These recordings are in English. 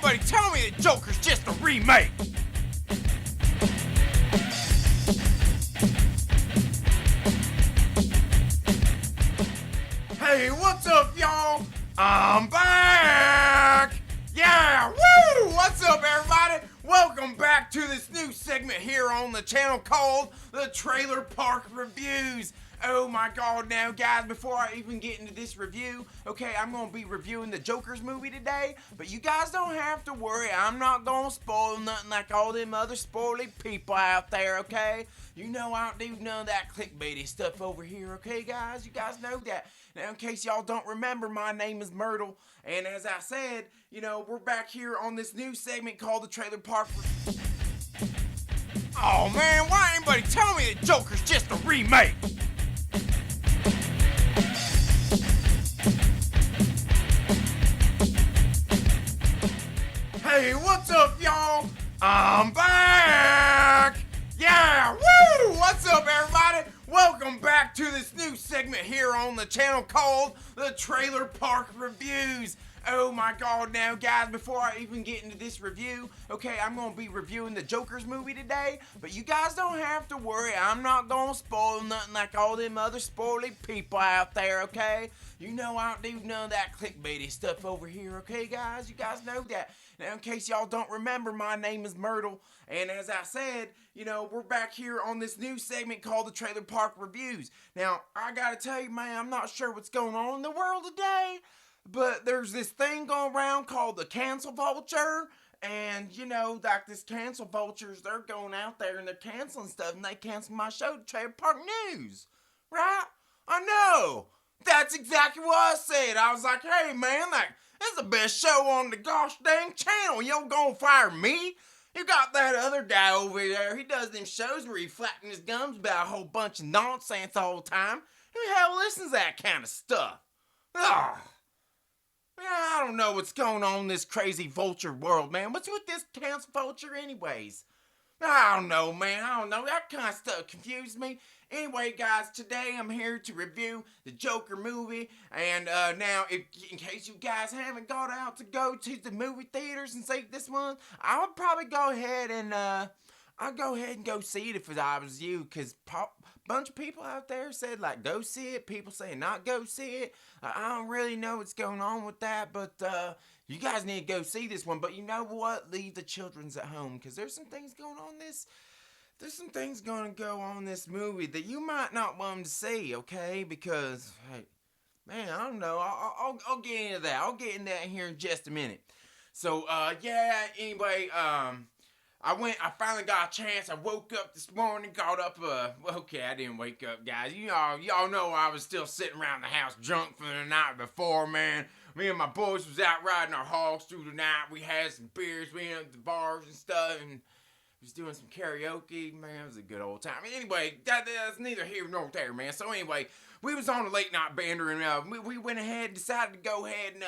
anybody tell me that Joker's just a remake? Hey, what's up, y'all? I'm back! Yeah, woo! What's up, everybody? Welcome back to this new segment here on the channel called the Trailer Park Reviews. Oh my god, now guys, before I even get into this review, okay, I'm going to be reviewing the Joker's movie today, but you guys don't have to worry, I'm not going to spoil nothing like all them other spoily people out there, okay? You know I don't do none of that clickbaity stuff over here, okay guys? You guys know that. Now in case y'all don't remember, my name is Myrtle, and as I said, you know, we're back here on this new segment called the Trailer Park Oh man, why ain't anybody tell me that Joker's just a remake? Hey, what's up, y'all? I'm back! Yeah, woo! What's up, everybody? Welcome back to this new segment here on the channel called the Trailer Park Reviews. Oh my god, now guys, before I even get into this review, okay, I'm going to be reviewing the Joker's movie today, but you guys don't have to worry, I'm not going to spoil nothing like all them other spoily people out there, okay? You know I don't do none of that clickbaity stuff over here, okay guys? You guys know that. Now in case y'all don't remember, my name is Myrtle, and as I said, you know, we're back here on this new segment called the Trailer Park Reviews. Now, I gotta tell you, man, I'm not sure what's going on in the world today, but there's this thing going around called the cancel vulture, and you know, like this cancel vultures, they're going out there and they're canceling stuff, and they canceled my show, the Trailer Park News, right? I know, that's exactly what I said. I was like, hey man, like, this is the best show on the gosh dang channel, you don't gonna fire me? You got that other guy over there, he does them shows where he flattens his gums about a whole bunch of nonsense all the time. Who the hell listens to that kind of stuff? Ugh. Yeah, I don't know what's going on in this crazy vulture world, man. What's with this cancel vulture anyways? I don't know, man. I don't know. That kind of stuff confused me. Anyway, guys, today I'm here to review the Joker movie. And now, in case you guys haven't got out to go to the movie theaters and see this one, I would probably go ahead and I'd go ahead and go see it if I was you, because a bunch of people out there said, like, go see it. People say not go see it. I don't really know what's going on with that, but you guys need to go see this one. But you know what? Leave the children's at home, because there's some things going on There's some things going to go on in this movie that you might not want them to see, okay? Because, hey, man, I don't know. I'll get into that. I'll get into that here in just a minute. So, yeah, anyway, I finally got a chance. I woke up this morning, got up, okay, I didn't wake up, guys. Y'all know I was still sitting around the house drunk from the night before, man. Me and my boys was out riding our hogs through the night. We had some beers, we went up to the bars and stuff, and was doing some karaoke. Man, it was a good old time. Anyway, that's neither here nor there, man. So anyway, we was on a late night bender, and we went ahead and decided to go ahead and,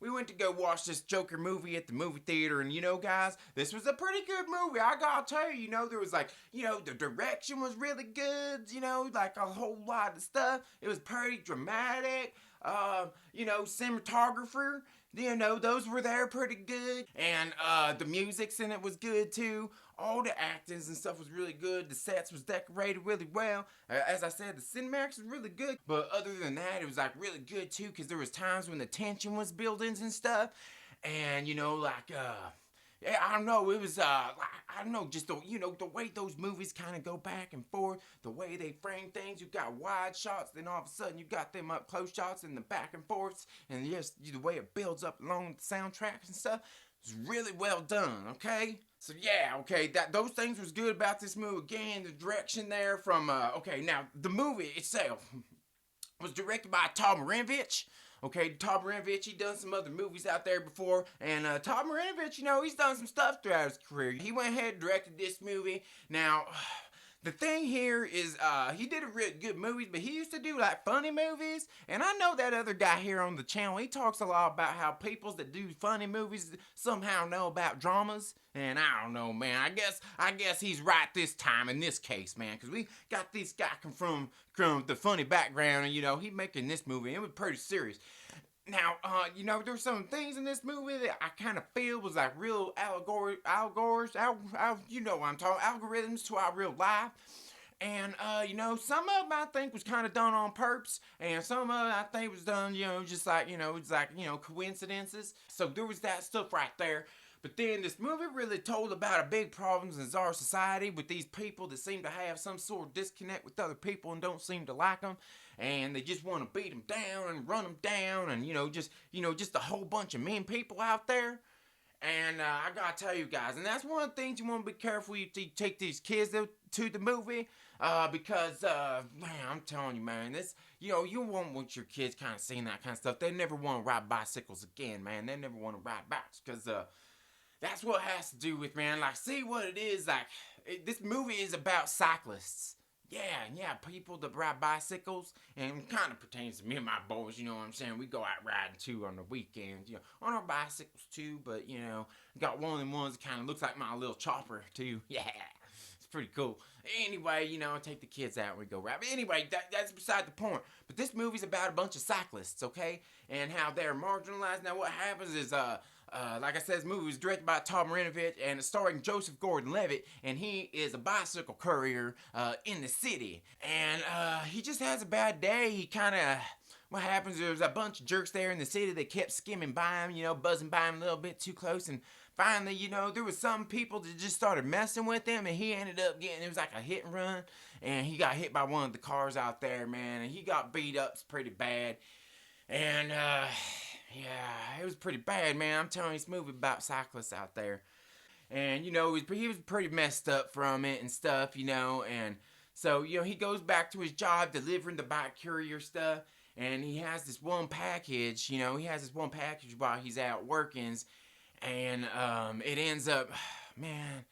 we went to go watch this Joker movie at the movie theater, and you know, guys, this was a pretty good movie. I gotta tell you, you know, there was like, you know, the direction was really good, you know, like a whole lot of stuff. It was pretty dramatic. You know, cinematographer, you know, those were there pretty good. And the music's in it was good too. All the actings and stuff was really good. The sets was decorated really well. As I said, the cinematics was really good. But other than that, it was like really good too, because there was times when the tension was building and stuff. And you know, like yeah, I don't know, it was, I don't know, just the, you know, the way those movies kind of go back and forth, the way they frame things, you got wide shots, then all of a sudden you got them up close shots and the back and forths, and just the way it builds up along the soundtracks and stuff, it's really well done, okay? So yeah, okay, those things was good about this movie. Again, the direction there from, okay, now, the movie itself was directed by Tom Marinvich. Okay, Tom Marinvich, he done some other movies out there before, and Tom Marinvich, you know, he's done some stuff throughout his career. He went ahead and directed this movie. Now, the thing here is, he did a really good movies, but he used to do, like, funny movies, and I know that other guy here on the channel, he talks a lot about how people that do funny movies somehow know about dramas, and I don't know, man, I guess he's right this time in this case, man, because we got this guy from the funny background, and, you know, he making this movie, and it was pretty serious. Now, there's some things in this movie that I kind of feel was like real you know what I'm talking, algorithms to our real life. And, some of them I think was kind of done on purpose, and some of it I think was done, just like, it's like, coincidences. So there was that stuff right there. But then this movie really told about a big problems in our society with these people that seem to have some sort of disconnect with other people and don't seem to like them. And they just want to beat them down and run them down and, just a whole bunch of mean people out there. And I gotta tell you guys, and that's one of the things you want to be careful you take these kids to the movie, because man, I'm telling you, man, this, you won't want your kids kind of seeing that kind of stuff. They never want to ride bicycles again, man. They never want to ride bikes, because that's what it has to do with, man. Like, see what it is, like, this movie is about cyclists. Yeah, people that ride bicycles, and it kind of pertains to me and my boys, you know what I'm saying? We go out riding too on the weekends, on our bicycles too, but, got one of them ones that kind of looks like my little chopper too. Yeah, it's pretty cool. Anyway, I take the kids out and we go ride. But anyway, that's beside the point. But this movie's about a bunch of cyclists, okay? And how they're marginalized. Now, what happens is, like I said, this movie was directed by Tom Marinovich and it's starring Joseph Gordon-Levitt, and he is a bicycle courier in the city. And he just has a bad day. He kind of... What happens is there's a bunch of jerks there in the city that kept skimming by him, buzzing by him a little bit too close. And finally, there was some people that just started messing with him, and he ended up getting... It was like a hit and run, and he got hit by one of the cars out there, man. And he got beat up pretty bad. And, yeah, it was pretty bad, man. I'm telling you, this movie about cyclists out there. And, he was pretty messed up from it and stuff, and so, he goes back to his job delivering the bike courier stuff, and he has this one package, while he's out working, and, it ends up, man,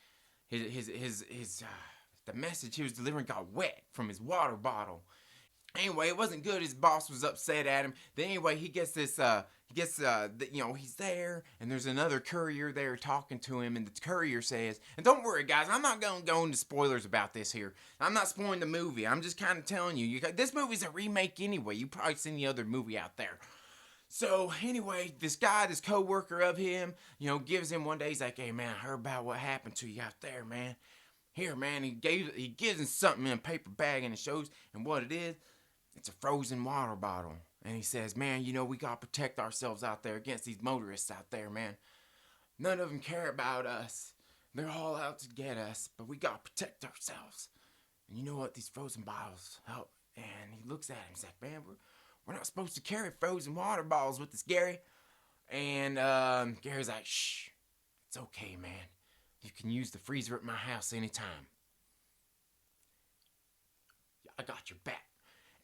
the message he was delivering got wet from his water bottle. Anyway, it wasn't good. His boss was upset at him. Then anyway, he gets this, he's there, and there's another courier there talking to him, and the courier says, and don't worry, guys, I'm not going to go into spoilers about this here. I'm not spoiling the movie. I'm just kind of telling you, this movie's a remake anyway. You've probably seen the other movie out there. So, anyway, this co-worker of him, gives him one day, he's like, hey, man, I heard about what happened to you out there, man. Here, man, he gives him something in a paper bag, and it shows, and what it is, it's a frozen water bottle. And he says, man, we got to protect ourselves out there against these motorists out there, man. None of them care about us. They're all out to get us, but we got to protect ourselves. And you know what? These frozen bottles help. And he looks at him, he's like, man, we're not supposed to carry frozen water bottles with us, Gary. And Gary's like, shh, it's okay, man. You can use the freezer at my house anytime. I got your back.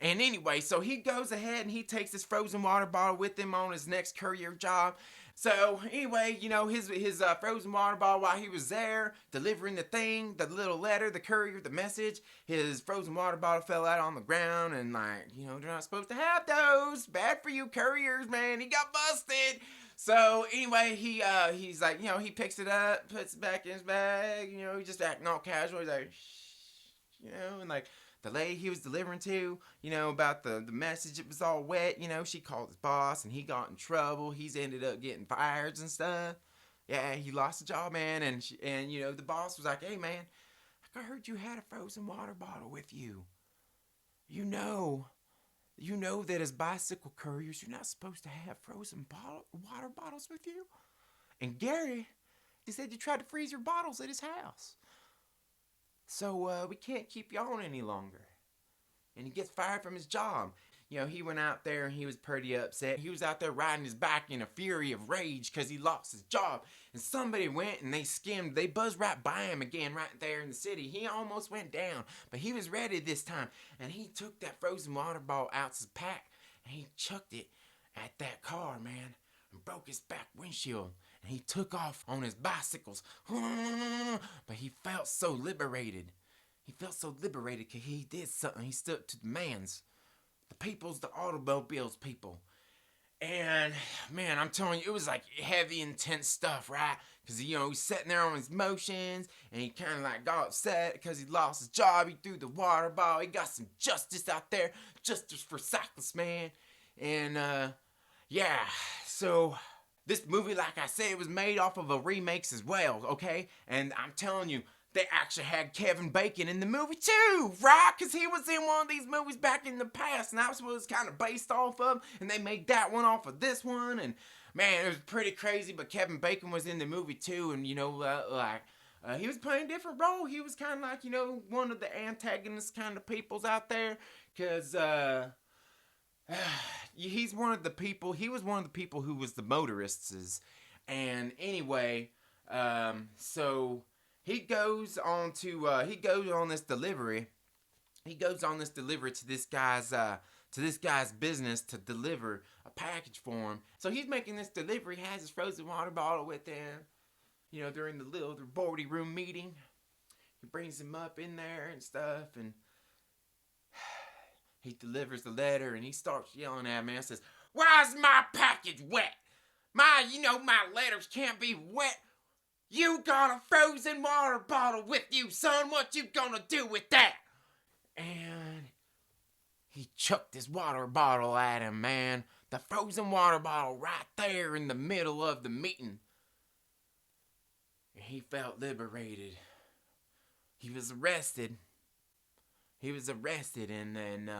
And anyway, so he goes ahead and he takes this frozen water bottle with him on his next courier job. So anyway, his frozen water bottle, while he was there delivering the little letter, the courier, the message, his frozen water bottle fell out on the ground, and they're not supposed to have those. Bad for you couriers, man. He got busted. So anyway, he's like, he picks it up, puts it back in his bag, he's just acting all casual. He's like, shh, and like, the lady he was delivering to, about the message, it was all wet, she called his boss, and he got in trouble. He's ended up getting fired and stuff. Yeah, he lost a job, man, and the boss was like, hey, man, I heard you had a frozen water bottle with you. You know that as bicycle couriers, you're not supposed to have frozen water bottles with you. And Gary, he said you tried to freeze your bottles at his house. So, we can't keep you on any longer. And he gets fired from his job. He went out there and he was pretty upset. He was out there riding his bike in a fury of rage because he lost his job. And somebody went and they buzzed right by him again right there in the city. He almost went down, but he was ready this time. And he took that frozen water bottle out of his pack and he chucked it at that car, man, and broke his back windshield. And he took off on his bicycles. But he felt so liberated. He felt so liberated because he did something. He stood to the demands. The people's the automobiles people. And, man, I'm telling you, it was like heavy, intense stuff, right? Because, he's sitting there on his motions, and he kind of got upset because he lost his job. He threw the water bottle. He got some justice out there. Justice for cyclists, man. And, Yeah, so this movie, like I said, was made off of a remakes as well, okay? And I'm telling you, they actually had Kevin Bacon in the movie too, right? Because he was in one of these movies back in the past, and that's what it was kind of based off of, and they made that one off of this one, and man, it was pretty crazy, but Kevin Bacon was in the movie too, and you know, he was playing a different role. He was kind of like, you know, one of the antagonist kind of peoples out there, because, he's one of the people. He was one of the people who was the motorists. And anyway, so he goes on this delivery. He goes on this delivery to this guy's business to deliver a package for him. So he's making this delivery. He has his frozen water bottle with him. You know, during the boarding room meeting, he brings him up in there and stuff, and he delivers the letter, and he starts yelling at me and says, "Why's my package wet? My letters can't be wet. You got a frozen water bottle with you, son. What you gonna do with that?" And he chucked his water bottle at him, man. The frozen water bottle right there in the middle of the meeting. And he felt liberated. He was arrested. And then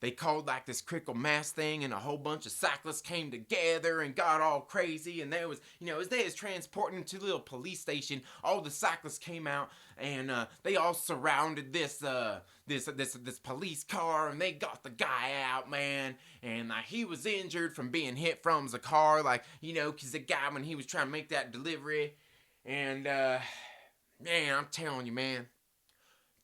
they called like this critical mass thing, and a whole bunch of cyclists came together and got all crazy. And there was, as they was transporting him to the little police station, all the cyclists came out, and they all surrounded this police car, and they got the guy out, man. And he was injured from being hit from the car, because the guy, when he was trying to make that delivery, and man, I'm telling you, man.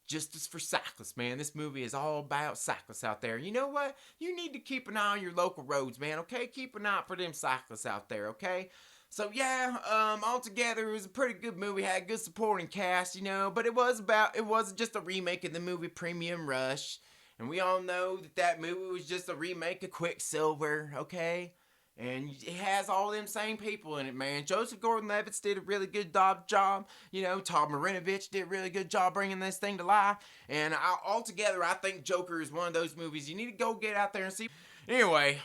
Justice for cyclists, man. This movie is all about cyclists out there. You know what? You need to keep an eye on your local roads, man, okay? Keep an eye out for them cyclists out there, okay? So, yeah, altogether, it was a pretty good movie. Had a good supporting cast, but it wasn't just a remake of the movie Premium Rush. And we all know that movie was just a remake of Quicksilver, okay? And it has all them same people in it, man. Joseph Gordon-Levitt did a really good job. Todd Marinovich did a really good job bringing this thing to life. And altogether, I think Joker is one of those movies you need to go get out there and see. Anyway,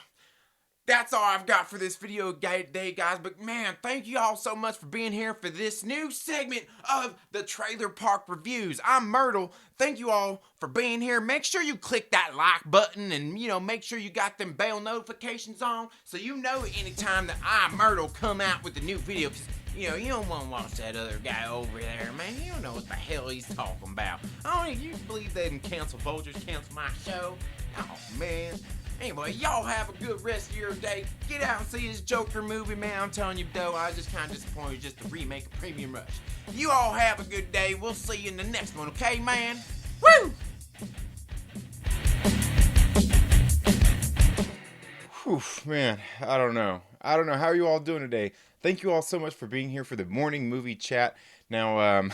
that's all I've got for this video today, guys. But man, thank you all so much for being here for this new segment of the Trailer Park Reviews. I'm Myrtle. Thank you all for being here. Make sure you click that like button, and make sure you got them bell notifications on, so you know anytime that I, Myrtle, come out with a new video. Cause you don't want to watch that other guy over there, man. You don't know what the hell he's talking about. I don't you believe they can cancel Folgers, cancel my show. Oh man. Anyway, y'all have a good rest of your day. Get out and see this Joker movie, man. I'm telling you, though, I was just kind of disappointed just to remake a Premium Rush. You all have a good day. We'll see you in the next one, okay, man? Woo! Whew, man, I don't know. How are you all doing today? Thank you all so much for being here for the morning movie chat. Now,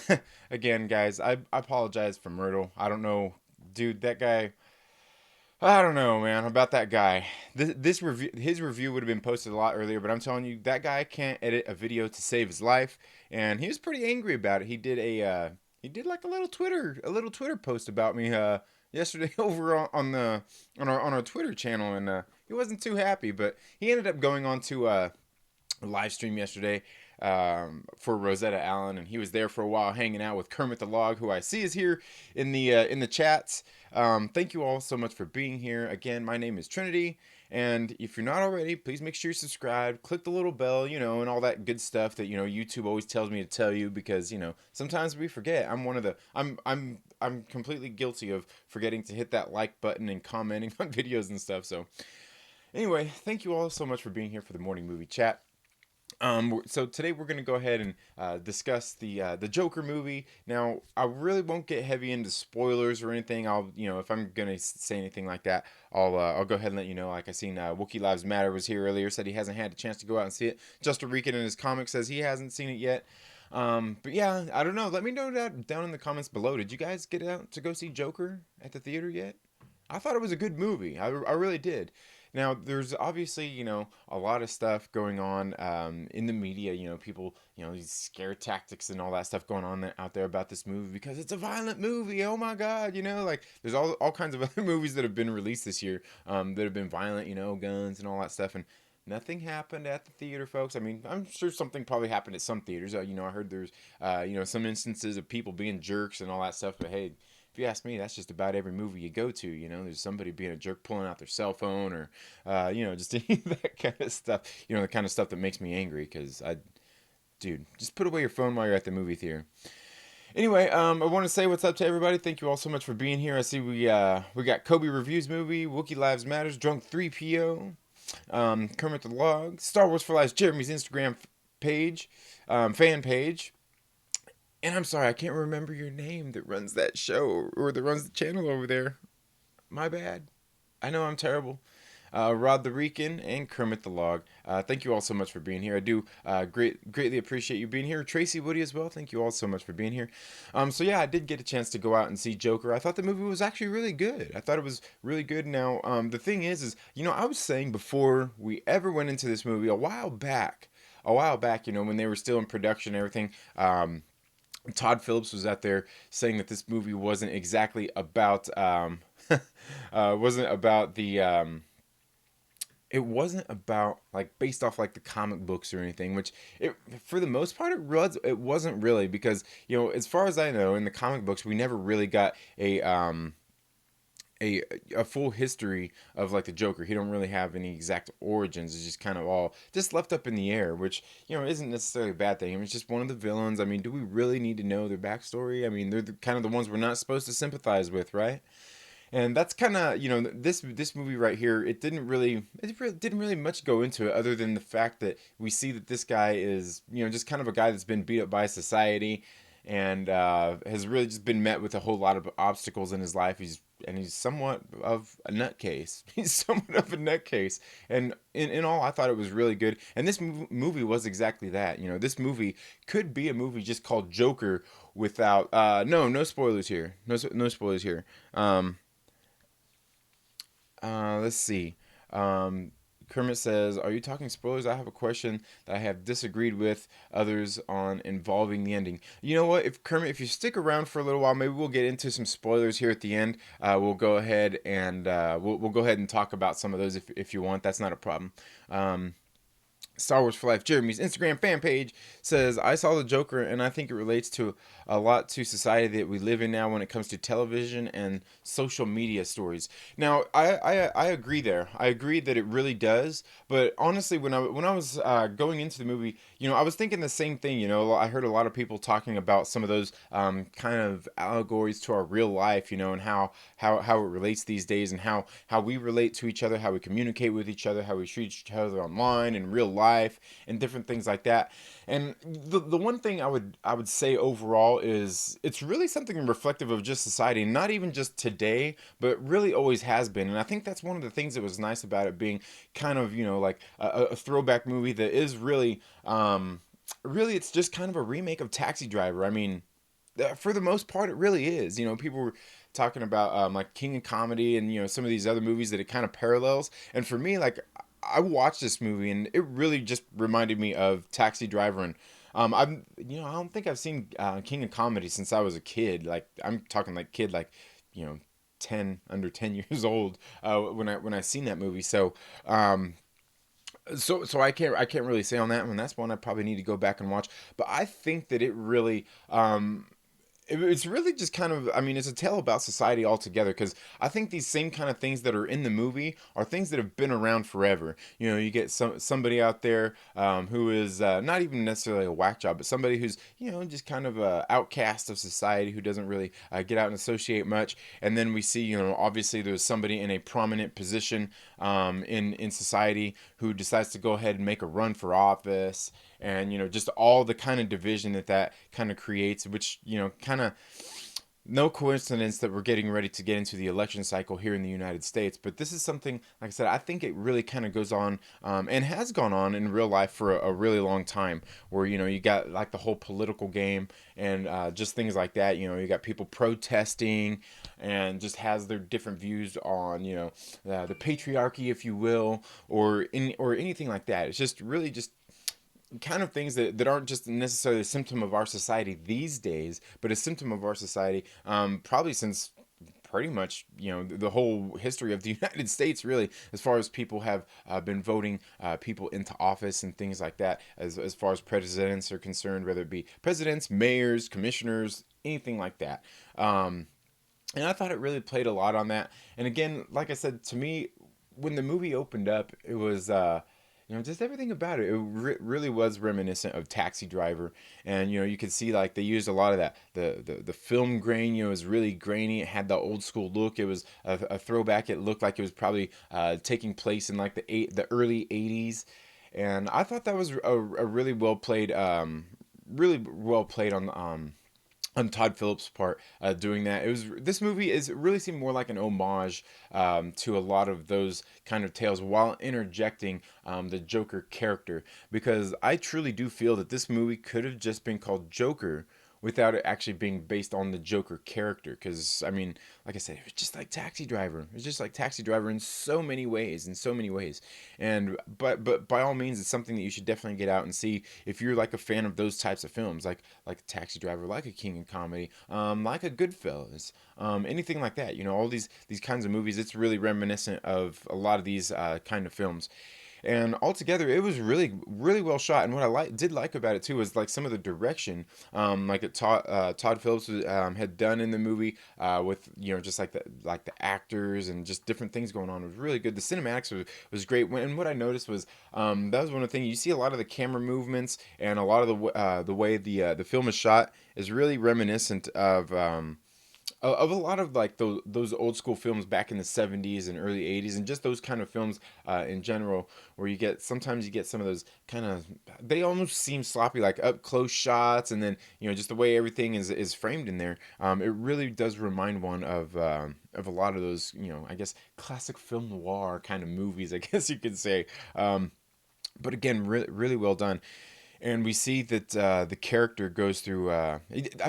again, guys, I apologize for Myrtle. I don't know, dude, that guy... I don't know, man, about that guy. His review would have been posted a lot earlier, but I'm telling you, that guy can't edit a video to save his life, and he was pretty angry about it. He did like a little Twitter post about me yesterday over on our Twitter channel, and he wasn't too happy. But he ended up going on to a live stream yesterday for Rosetta Allen, and he was there for a while hanging out with Kermit the Log, who I see is here in the chats. Thank you all so much for being here. Again, my name is Trinity, and if you're not already, please make sure you subscribe, click the little bell, and all that good stuff that YouTube always tells me to tell you, because sometimes we forget. I'm completely guilty of forgetting to hit that like button and commenting on videos and stuff. So anyway, thank you all so much for being here for the morning movie chat. So today we're going to go ahead and discuss the Joker movie. Now, I really won't get heavy into spoilers or anything. I'll, if I'm going to say anything like that, I'll go ahead and let you know. Like I seen Wookiee Lives Matter was here earlier, said he hasn't had a chance to go out and see it. Justin Rican in his comics says he hasn't seen it yet. But yeah, I don't know. Let me know that down in the comments below. Did you guys get out to go see Joker at the theater yet? I thought it was a good movie. I really did. Now, there's obviously, a lot of stuff going on in the media, people, these scare tactics and all that stuff going on out there about this movie because it's a violent movie. Oh my God, there's all kinds of other movies that have been released this year that have been violent, guns and all that stuff. And Nothing happened at the theater, folks. I mean, I'm sure something probably happened at some theaters. I heard there's, some instances of people being jerks and all that stuff. But hey, if you ask me, that's just about every movie you go to. There's somebody being a jerk, pulling out their cell phone, or, just that kind of stuff. The kind of stuff that makes me angry. Dude, just put away your phone while you're at the movie theater. Anyway, I want to say what's up to everybody. Thank you all so much for being here. I see we got Kobe Reviews Movie, Wookiee Lives Matters, Drunk 3PO, Kermit the Log, Star Wars for Life, Jeremy's Instagram page, fan page. And I'm sorry, I can't remember your name that runs that show or that runs the channel over there. My bad. I know I'm terrible. Rod the Rican, and Kermit the Log. Thank you all so much for being here. I do greatly appreciate you being here. Tracy Woody as well. Thank you all so much for being here. So yeah, I did get a chance to go out and see Joker. I thought the movie was actually really good. I thought it was really good. Now, the thing is, I was saying before we ever went into this movie a while back, when they were still in production and everything, Todd Phillips was out there saying that this movie wasn't exactly about, wasn't about the, it wasn't about like based off like the comic books or anything, which for the most part it wasn't really, because as far as I know, in the comic books we never really got a full history of like the Joker. He don't really have any exact origins. It's just kind of all just left up in the air, which isn't necessarily a bad thing. I mean, it's just one of the villains. I mean, do we really need to know their backstory? I mean, they're kind of the ones we're not supposed to sympathize with, right? And that's kind of this movie right here. It didn't really much go into it, other than the fact that we see that this guy is just kind of a guy that's been beat up by society, and has really just been met with a whole lot of obstacles in his life. He's somewhat of a nutcase. He's somewhat of a nutcase, and in all, I thought it was really good. And this movie was exactly that. This movie could be a movie just called Joker without no spoilers here. No spoilers here. Let's see. Kermit says, "Are you talking spoilers? I have a question that I have disagreed with others on involving the ending." You know what? If you stick around for a little while, maybe we'll get into some spoilers here at the end. We'll go ahead and we'll go ahead and talk about some of those if you want. That's not a problem. Star Wars for Life, Jeremy's Instagram fan page, says, "I saw the Joker and I think it relates to a lot to society that we live in now when it comes to television and social media stories." Now, I agree there. I agree that it really does. But honestly, when I was going into the movie, I was thinking the same thing. I heard a lot of people talking about some of those kind of allegories to our real life, and how it relates these days, and how we relate to each other, how we communicate with each other, how we treat each other online in real life, and different things like that. And the one thing I would say overall is it's really something reflective of just society, not even just today, but really always has been. And I think that's one of the things that was nice about it being kind of like a throwback movie that is really really, it's just kind of a remake of Taxi Driver. I mean, for the most part, it really is. People were talking about like King of Comedy and some of these other movies that it kind of parallels. And for me, like, I watched this movie and it really just reminded me of Taxi Driver. And I don't think I've seen King of Comedy since I was a kid. Like, I'm talking like kid, like under 10 years old when I seen that movie. So so I can't really say on that one. That's one I probably need to go back and watch. But I think that it really it's really just kind of, I mean, it's a tale about society altogether, because I think these same kind of things that are in the movie are things that have been around forever. You get somebody out there who is not even necessarily a whack job, but somebody who's just kind of a outcast of society, who doesn't really get out and associate much. And then we see obviously there's somebody in a prominent position in society who decides to go ahead and make a run for office, and just all the kind of division that kind of creates, which kind of, no coincidence that we're getting ready to get into the election cycle here in the United States. But this is something, like I said, I think it really kind of goes on and has gone on in real life for a really long time, where you got like the whole political game and just things like that. You got people protesting and just has their different views on the patriarchy, if you will, or anything like that. It's just really just kind of things that aren't just necessarily a symptom of our society these days, but a symptom of our society probably since pretty much, the whole history of the United States, really, as far as people have been voting people into office and things like that, as far as presidents are concerned, whether it be presidents, mayors, commissioners, anything like that. And I thought it really played a lot on that. And again, like I said, to me, when the movie opened up, it was just everything about it. It really was reminiscent of Taxi Driver, and you could see like they used a lot of that. The film grain, was really grainy. It had the old school look. It was a throwback. It looked like it was probably taking place in like the early '80s, and I thought that was a really well played on Todd Phillips' part, doing that. This movie is really seemed more like an homage to a lot of those kind of tales, while interjecting the Joker character, because I truly do feel that this movie could have just been called Joker without it actually being based on the Joker character. Because I mean, like I said, it was just like Taxi Driver. It was just like Taxi Driver in so many ways, And but by all means, it's something that you should definitely get out and see if you're like a fan of those types of films, like Taxi Driver, like a King of Comedy, like a Goodfellas, anything like that. All these kinds of movies. It's really reminiscent of a lot of these kind of films. And altogether, it was really, really well shot. And what I did like about it too was like some of the direction, like Todd Phillips had done in the movie, with just like the actors and just different things going on. It was really good. The cinematics was great. And what I noticed was that was one of the things you see a lot of the camera movements and a lot of the way the film is shot is really reminiscent of a lot of like those old school films back in the 70s and early 80s, and just those kind of films in general, where sometimes you get some of those kind of, they almost seem sloppy, like up close shots, and then just the way everything is framed in there. It really does remind one of a lot of those, I guess classic film noir kind of movies, I guess you could say. But again, really well done. And we see that the character goes through. I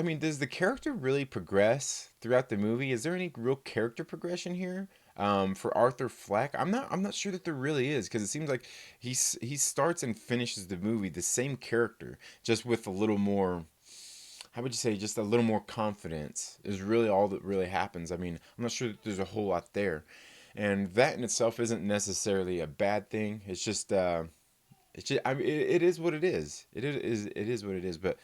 mean, does the character really progress throughout the movie? Is there any real character progression here for Arthur Fleck? I'm not sure that there really is, because it seems like he starts and finishes the movie the same character, just with a little more. How would you say? Just a little more confidence is really all that really happens. I mean, I'm not sure that there's a whole lot there, and that in itself isn't necessarily a bad thing. It's just. It's just, I mean, it is what it is. It is what it is. But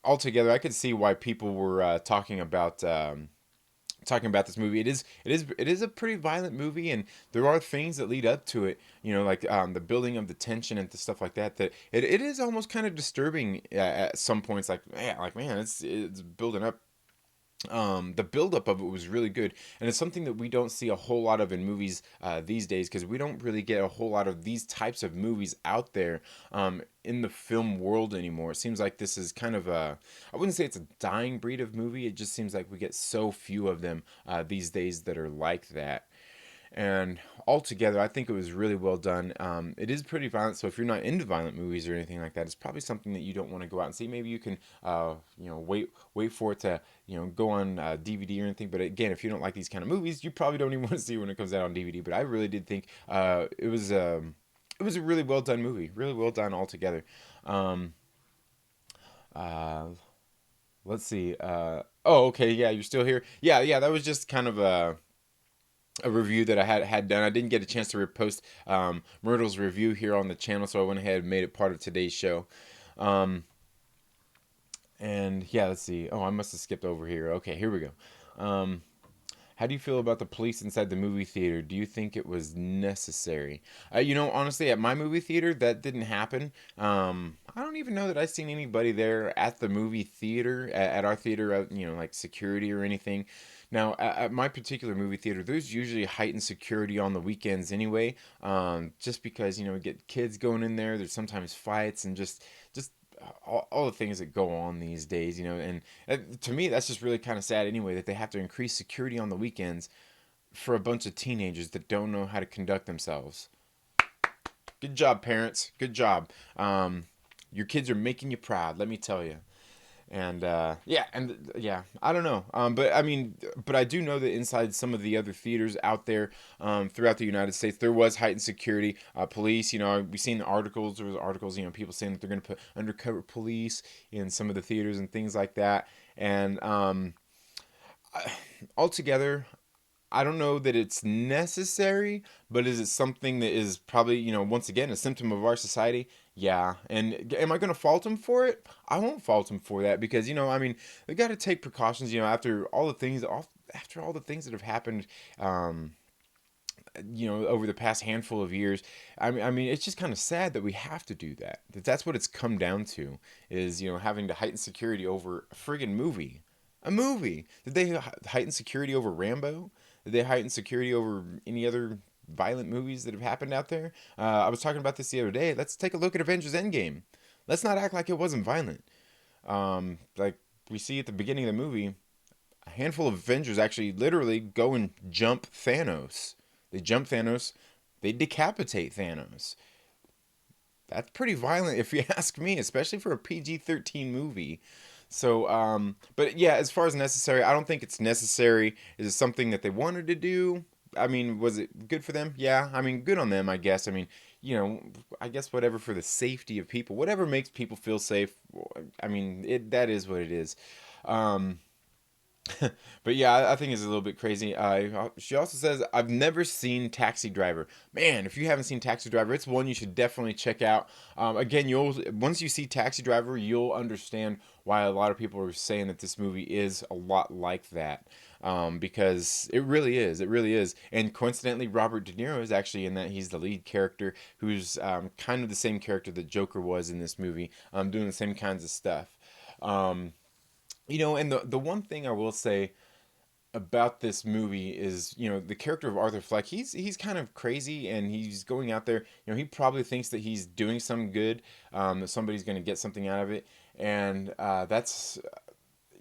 altogether, I could see why people were talking about this movie. It is a pretty violent movie, and there are things that lead up to it. Like the building of the tension and the stuff like that. That it is almost kind of disturbing at some points. Man, it's building up. The buildup of it was really good, and it's something that we don't see a whole lot of in movies these days, because we don't really get a whole lot of these types of movies out there in the film world anymore. It seems like this is kind of I wouldn't say it's a dying breed of movie. It just seems like we get so few of them these days that are like that. And altogether, I think it was really well done. It is pretty violent, so if you're not into violent movies or anything like that, it's probably something that you don't want to go out and see. Maybe you can, wait for it to, go on DVD or anything. But again, if you don't like these kind of movies, you probably don't even want to see it when it comes out on DVD. But I really did think it was a really well done movie, really well done altogether. Um, uh, let's see. Oh, okay, yeah, you're still here. Yeah, yeah, that was just kind of a review that I had done. I didn't get a chance to repost Myrtle's review here on the channel, so I went ahead and made it part of today's show. Um, and yeah, let's see. Oh, I must have skipped over here. Okay, here we go. Um, how do you feel about the police inside the movie theater? Do you think it was necessary? Honestly, at my movie theater, that didn't happen. I don't even know that I've seen anybody there at the movie theater, at our theater, like security or anything. Now, at my particular movie theater, there's usually heightened security on the weekends anyway, just because, we get kids going in there. There's sometimes fights and just all the things that go on these days, and to me, that's just really kind of sad anyway, that they have to increase security on the weekends for a bunch of teenagers that don't know how to conduct themselves. Good job, parents. Good job. Your kids are making you proud, let me tell you. And yeah, I don't know. But I mean, but I do know that inside some of the other theaters out there throughout the United States, there was heightened security. Police, we've seen the articles. There was articles, people saying that they're going to put undercover police in some of the theaters and things like that. And Altogether, I don't know that it's necessary, but is it something that is probably, once again, a symptom of our society? Yeah. And am I going to fault him for it? I won't fault him for that because, I mean, we got to take precautions, after all the things that have happened, um, over the past handful of years. I mean, it's just kind of sad that we have to do that. That's what it's come down to is, having to heighten security over a friggin' movie. A movie. Did they heighten security over Rambo? Did they heighten security over any other violent movies that have happened out there? I was talking about this the other day. Let's take a look at Avengers Endgame. Let's not act like it wasn't violent. Like we see at the beginning of the movie, a handful of Avengers actually literally go and jump Thanos. They jump Thanos. They decapitate Thanos. That's pretty violent if you ask me, especially for a PG-13 movie. So, but yeah, as far as necessary, I don't think it's necessary. Is it something that they wanted to do? I mean, was it good for them? Yeah, I mean, good on them, I guess. I mean, you know, I guess whatever for the safety of people, whatever makes people feel safe. I mean, that is what it is. Um, but yeah, I think it's a little bit crazy. She also says, I've never seen Taxi Driver. Man, if you haven't seen Taxi Driver, it's one you should definitely check out. Again, once you see Taxi Driver, you'll understand why a lot of people are saying that this movie is a lot like that. Because it really is. It really is. And coincidentally, Robert De Niro is actually in that. He's the lead character who's kind of the same character that Joker was in this movie, doing the same kinds of stuff. Um, and the one thing I will say about this movie is, the character of Arthur Fleck, he's kind of crazy and he's going out there, he probably thinks that he's doing some good, that somebody's going to get something out of it. And that's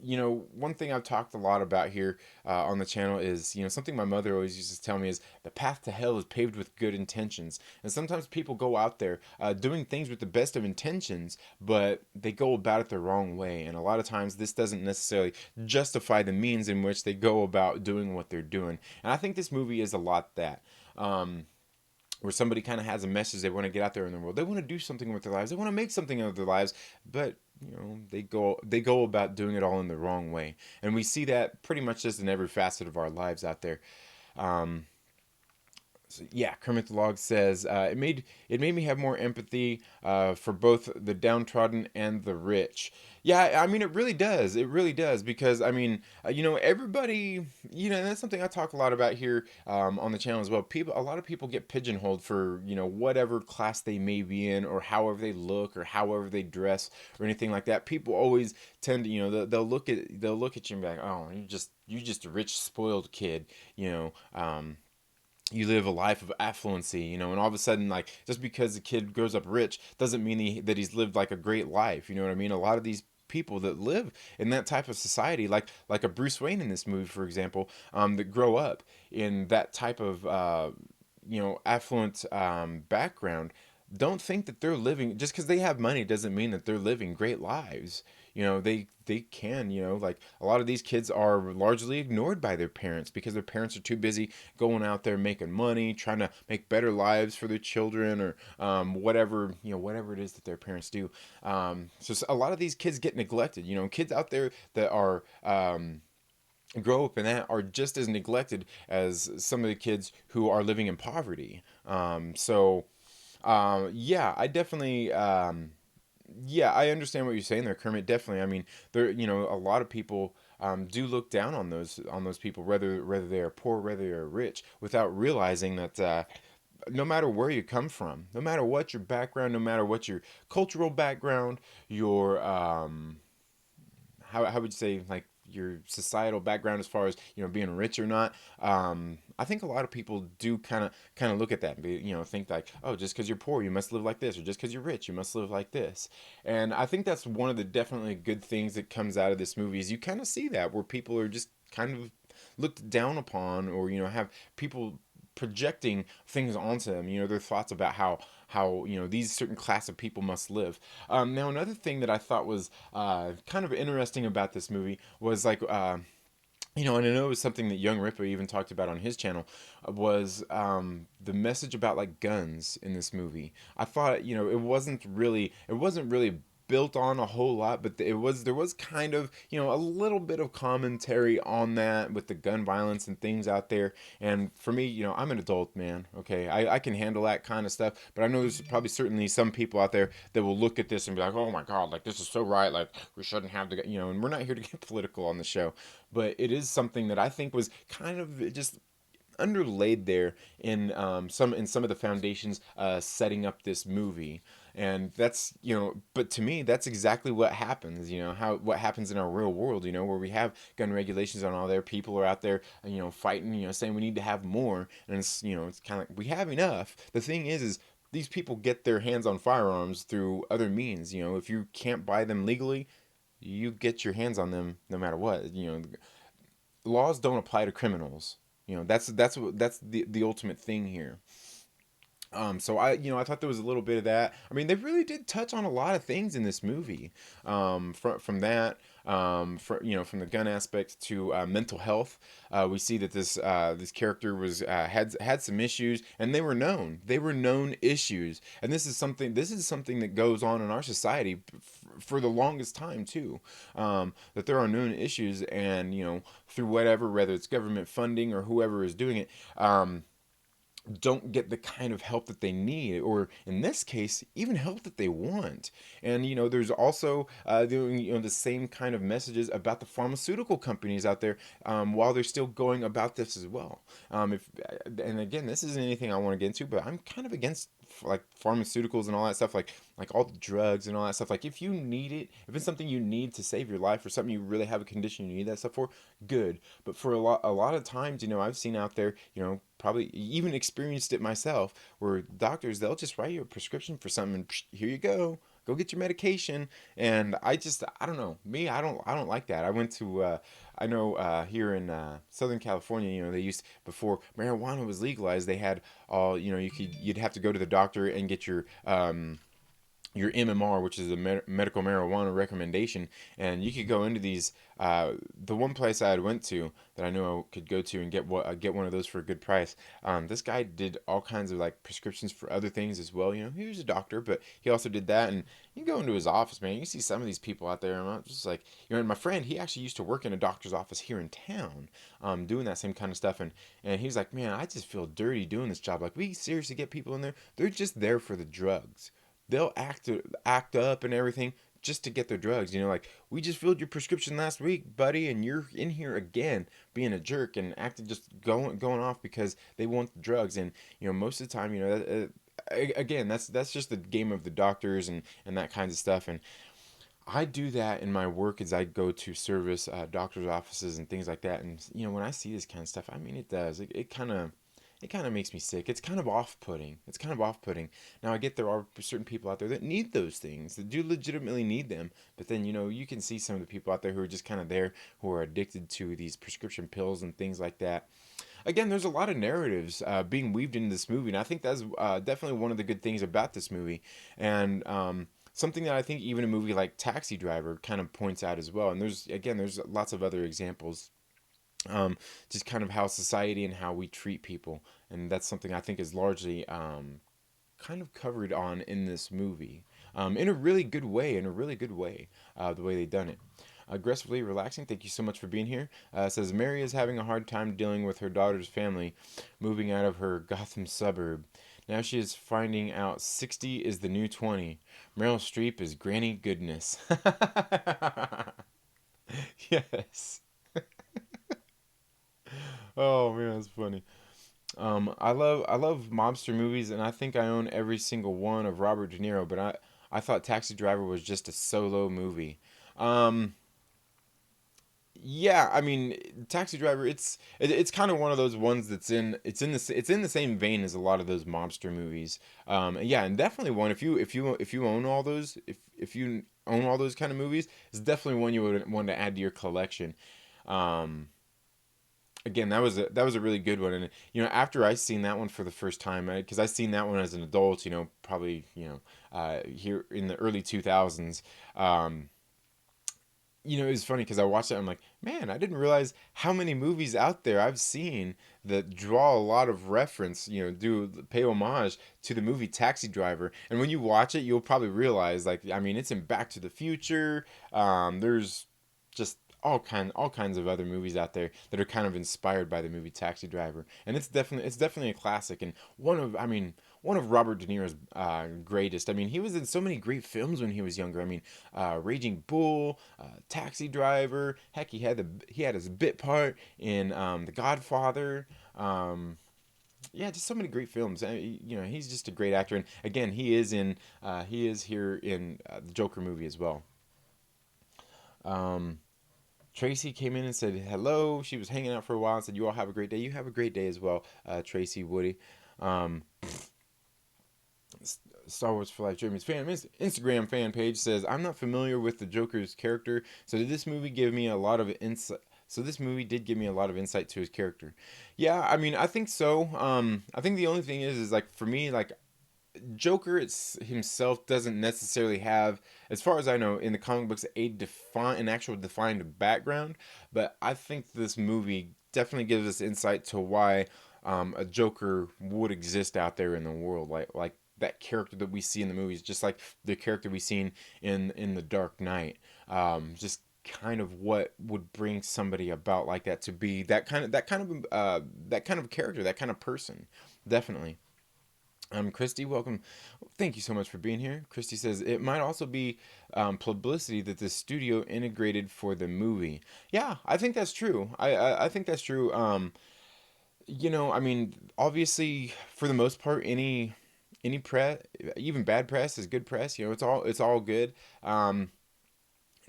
one thing I've talked a lot about here on the channel is, something my mother always used to tell me is the path to hell is paved with good intentions. And sometimes people go out there doing things with the best of intentions, but they go about it the wrong way. And a lot of times this doesn't necessarily justify the means in which they go about doing what they're doing. And I think this movie is a lot that. Where somebody kind of has a message they want to get out there in the world. They want to do something with their lives. They want to make something of their lives, but they go about doing it all in the wrong way. And we see that pretty much just in every facet of our lives out there. Um, so yeah, Kermit the Log says it made me have more empathy for both the downtrodden and the rich. Yeah, I mean it really does. It really does because I mean everybody, and that's something I talk a lot about here on the channel as well. A lot of people get pigeonholed for whatever class they may be in or however they look or however they dress or anything like that. People always tend to they'll look at you and be like, oh, you just a rich spoiled kid, you live a life of affluency, and all of a sudden, like, just because the kid grows up rich doesn't mean that he's lived like a great life. You know what I mean? A lot of these people that live in that type of society, like a Bruce Wayne in this movie, for example, that grow up in that type of affluent background, don't think that they're living just because they have money doesn't mean that they're living great lives. They can, like a lot of these kids are largely ignored by their parents because their parents are too busy going out there making money, trying to make better lives for their children or whatever it is that their parents do. So a lot of these kids get neglected. Kids out there that are grow up in that are just as neglected as some of the kids who are living in poverty. Yeah, I definitely. Yeah, I understand what you're saying there, Kermit. Definitely. I mean, a lot of people do look down on those people, whether they are poor, whether they are rich, without realizing that no matter where you come from, no matter what your background, no matter what your cultural background, your how would you say, like, your societal background as far as being rich or not. I think a lot of people do kind of look at that and think like, oh, just because you're poor you must live like this, or just because you're rich you must live like this. And I think that's one of the definitely good things that comes out of this movie is you kind of see that where people are just kind of looked down upon, or have people projecting things onto them, their thoughts about how these certain class of people must live. Now another thing that I thought was kind of interesting about this movie was like and I know it was something that Young Ripper even talked about on his channel, was the message about like guns in this movie. I thought it wasn't really built on a whole lot, but there was kind of, a little bit of commentary on that with the gun violence and things out there. And for me, I'm an adult man. Okay, I can handle that kind of stuff. But I know there's probably certainly some people out there that will look at this and be like, oh my god, like this is so right, like we shouldn't have the, and we're not here to get political on the show, but it is something that I think was kind of just underlaid there in some of the foundations setting up this movie. And that's, but to me that's exactly what happens, how what happens in our real world, where we have gun regulations on all there, people are out there, fighting, saying we need to have more. And it's, it's kind of like we have enough. The thing is these people get their hands on firearms through other means. If you can't buy them legally, you get your hands on them no matter what. Laws don't apply to criminals. That's the ultimate thing here. So I thought there was a little bit of that. I mean, they really did touch on a lot of things in this movie. From that, from the gun aspect to mental health, we see that this character was had some issues, and they were known. They were known issues, and this is something that goes on in our society for the longest time too. That there are known issues, and through whatever, whether it's government funding or whoever is doing it. Don't get the kind of help that they need, or in this case even help that they want. And there's also the same kind of messages about the pharmaceutical companies out there, while they're still going about this as well. If And again, this isn't anything I want to get into, but I'm kind of against like pharmaceuticals and all that stuff, like all the drugs and all that stuff. Like if you need it, if it's something you need to save your life, or something you really have a condition you need that stuff for, good. But for a lot of times, I've seen out there, probably even experienced it myself, where doctors, they'll just write you a prescription for something and here you go get your medication. And I don't know, me, I don't like that. I went to I know here in Southern California, they used, before marijuana was legalized, they had all, you'd have to go to the doctor and get your MMR, which is a medical marijuana recommendation, and you could go into these. The one place I had went to that I knew I could go to and get one of those for a good price. This guy did all kinds of like prescriptions for other things as well. He was a doctor, but he also did that. And you go into his office, man. You see some of these people out there, and I'm just like, and my friend, he actually used to work in a doctor's office here in town, doing that same kind of stuff. And he's like, man, I just feel dirty doing this job. Like, we seriously get people in there. They're just there for the drugs. They'll act up and everything just to get their drugs. Like, we just filled your prescription last week, buddy, and you're in here again being a jerk and acting, just going off because they want the drugs. And most of the time, again, that's just the game of the doctors and that kinds of stuff. And I do that in my work as I go to service doctors' offices and things like that. And when I see this kind of stuff, I mean, it does. It kind of makes me sick. It's kind of off-putting. It's kind of off-putting. Now, I get there are certain people out there that need those things, that do legitimately need them. But then, you can see some of the people out there who are just kind of there, who are addicted to these prescription pills and things like that. Again, there's a lot of narratives being weaved into this movie, and I think that's definitely one of the good things about this movie. And something that I think even a movie like Taxi Driver kind of points out as well. And there's lots of other examples, just kind of how society and how we treat people, and that's something I think is largely kind of covered on in this movie, in a really good way, the way they done it. Aggressively relaxing, thank you so much for being here. Says Mary is having a hard time dealing with her daughter's family moving out of her Gotham suburb. Now she is finding out 60 is the new 20. Meryl Streep is Granny Goodness. Yes. Oh man, that's funny. I love mobster movies, and I think I own every single one of Robert De Niro. But I thought Taxi Driver was just a solo movie. Um, yeah, I mean, Taxi Driver. It's kind of one of those ones it's in the same vein as a lot of those mobster movies. Yeah, and definitely one, if you own all those, if you own all those kind of movies, it's definitely one you would want to add to your collection. Um, Again, that was a really good one. And after I seen that one for the first time, because I seen that one as an adult, probably here in the early 2000s. um it was funny because I watched it. I'm like, man, I didn't realize how many movies out there I've seen that draw a lot of reference, do pay homage to the movie Taxi Driver. And when you watch it, you'll probably realize, like, I mean, it's in Back to the Future. There's just all kinds of other movies out there that are kind of inspired by the movie Taxi Driver, and it's definitely a classic, and one of Robert De Niro's greatest. I mean, he was in so many great films when he was younger. I mean, Raging Bull, Taxi Driver. Heck, he had his bit part in The Godfather. Yeah, just so many great films. He's just a great actor, and again, he is here in the Joker movie as well. Um, Tracy came in and said hello. She was hanging out for a while and said, "You all have a great day." You have a great day as well, Tracy Woody. Um, Star Wars for Life Jeremy's Instagram fan page says, "I'm not familiar with the Joker's character, so did this movie give me a lot of insight? So this movie did give me a lot of insight to his character." Yeah, I mean, I think so. I think the only thing is like for me, like Joker himself doesn't necessarily have, as far as I know, in the comic books, an actual defined background. But I think this movie definitely gives us insight to why a Joker would exist out there in the world, like that character that we see in the movies, just like the character we seen in the Dark Knight. Just kind of what would bring somebody about like that to be that kind of character, that kind of person, definitely. Christy, welcome. Thank you so much for being here. Christy says it might also be publicity that the studio integrated for the movie. Yeah, I think that's true. I think that's true. I mean, obviously, for the most part, any press, even bad press, is good press. It's all good.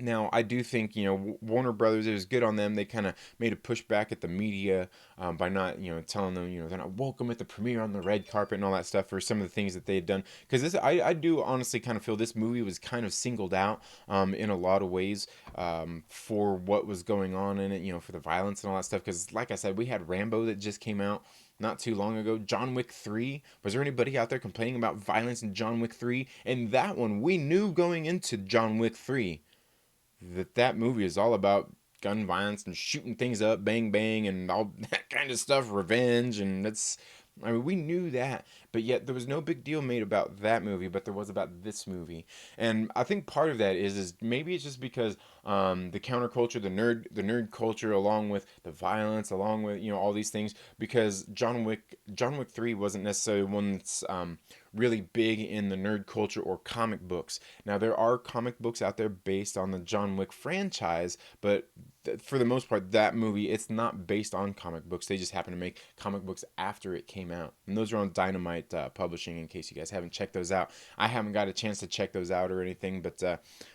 Now, I do think, Warner Brothers, it was good on them. They kind of made a push back at the media by not, telling them, they're not welcome at the premiere on the red carpet and all that stuff for some of the things that they had done. Because I do honestly kind of feel this movie was kind of singled out in a lot of ways for what was going on in it, for the violence and all that stuff. Because, like I said, we had Rambo that just came out not too long ago. John Wick 3. Was there anybody out there complaining about violence in John Wick 3? And that one, we knew going into John Wick 3 that movie is all about gun violence and shooting things up, bang bang, and all that kind of stuff, revenge, and I mean, we knew that, but yet there was no big deal made about that movie, but there was about this movie, and I think part of that is maybe it's just because the counterculture, the nerd culture, along with the violence, along with all these things, because John Wick 3 wasn't necessarily one that's really big in the nerd culture or comic books. Now there are comic books out there based on the John Wick franchise, but for the most part, that movie, it's not based on comic books. They just happen to make comic books after it came out, and those are on Dynamite Publishing. In case you guys haven't checked those out, I haven't got a chance to check those out or anything, but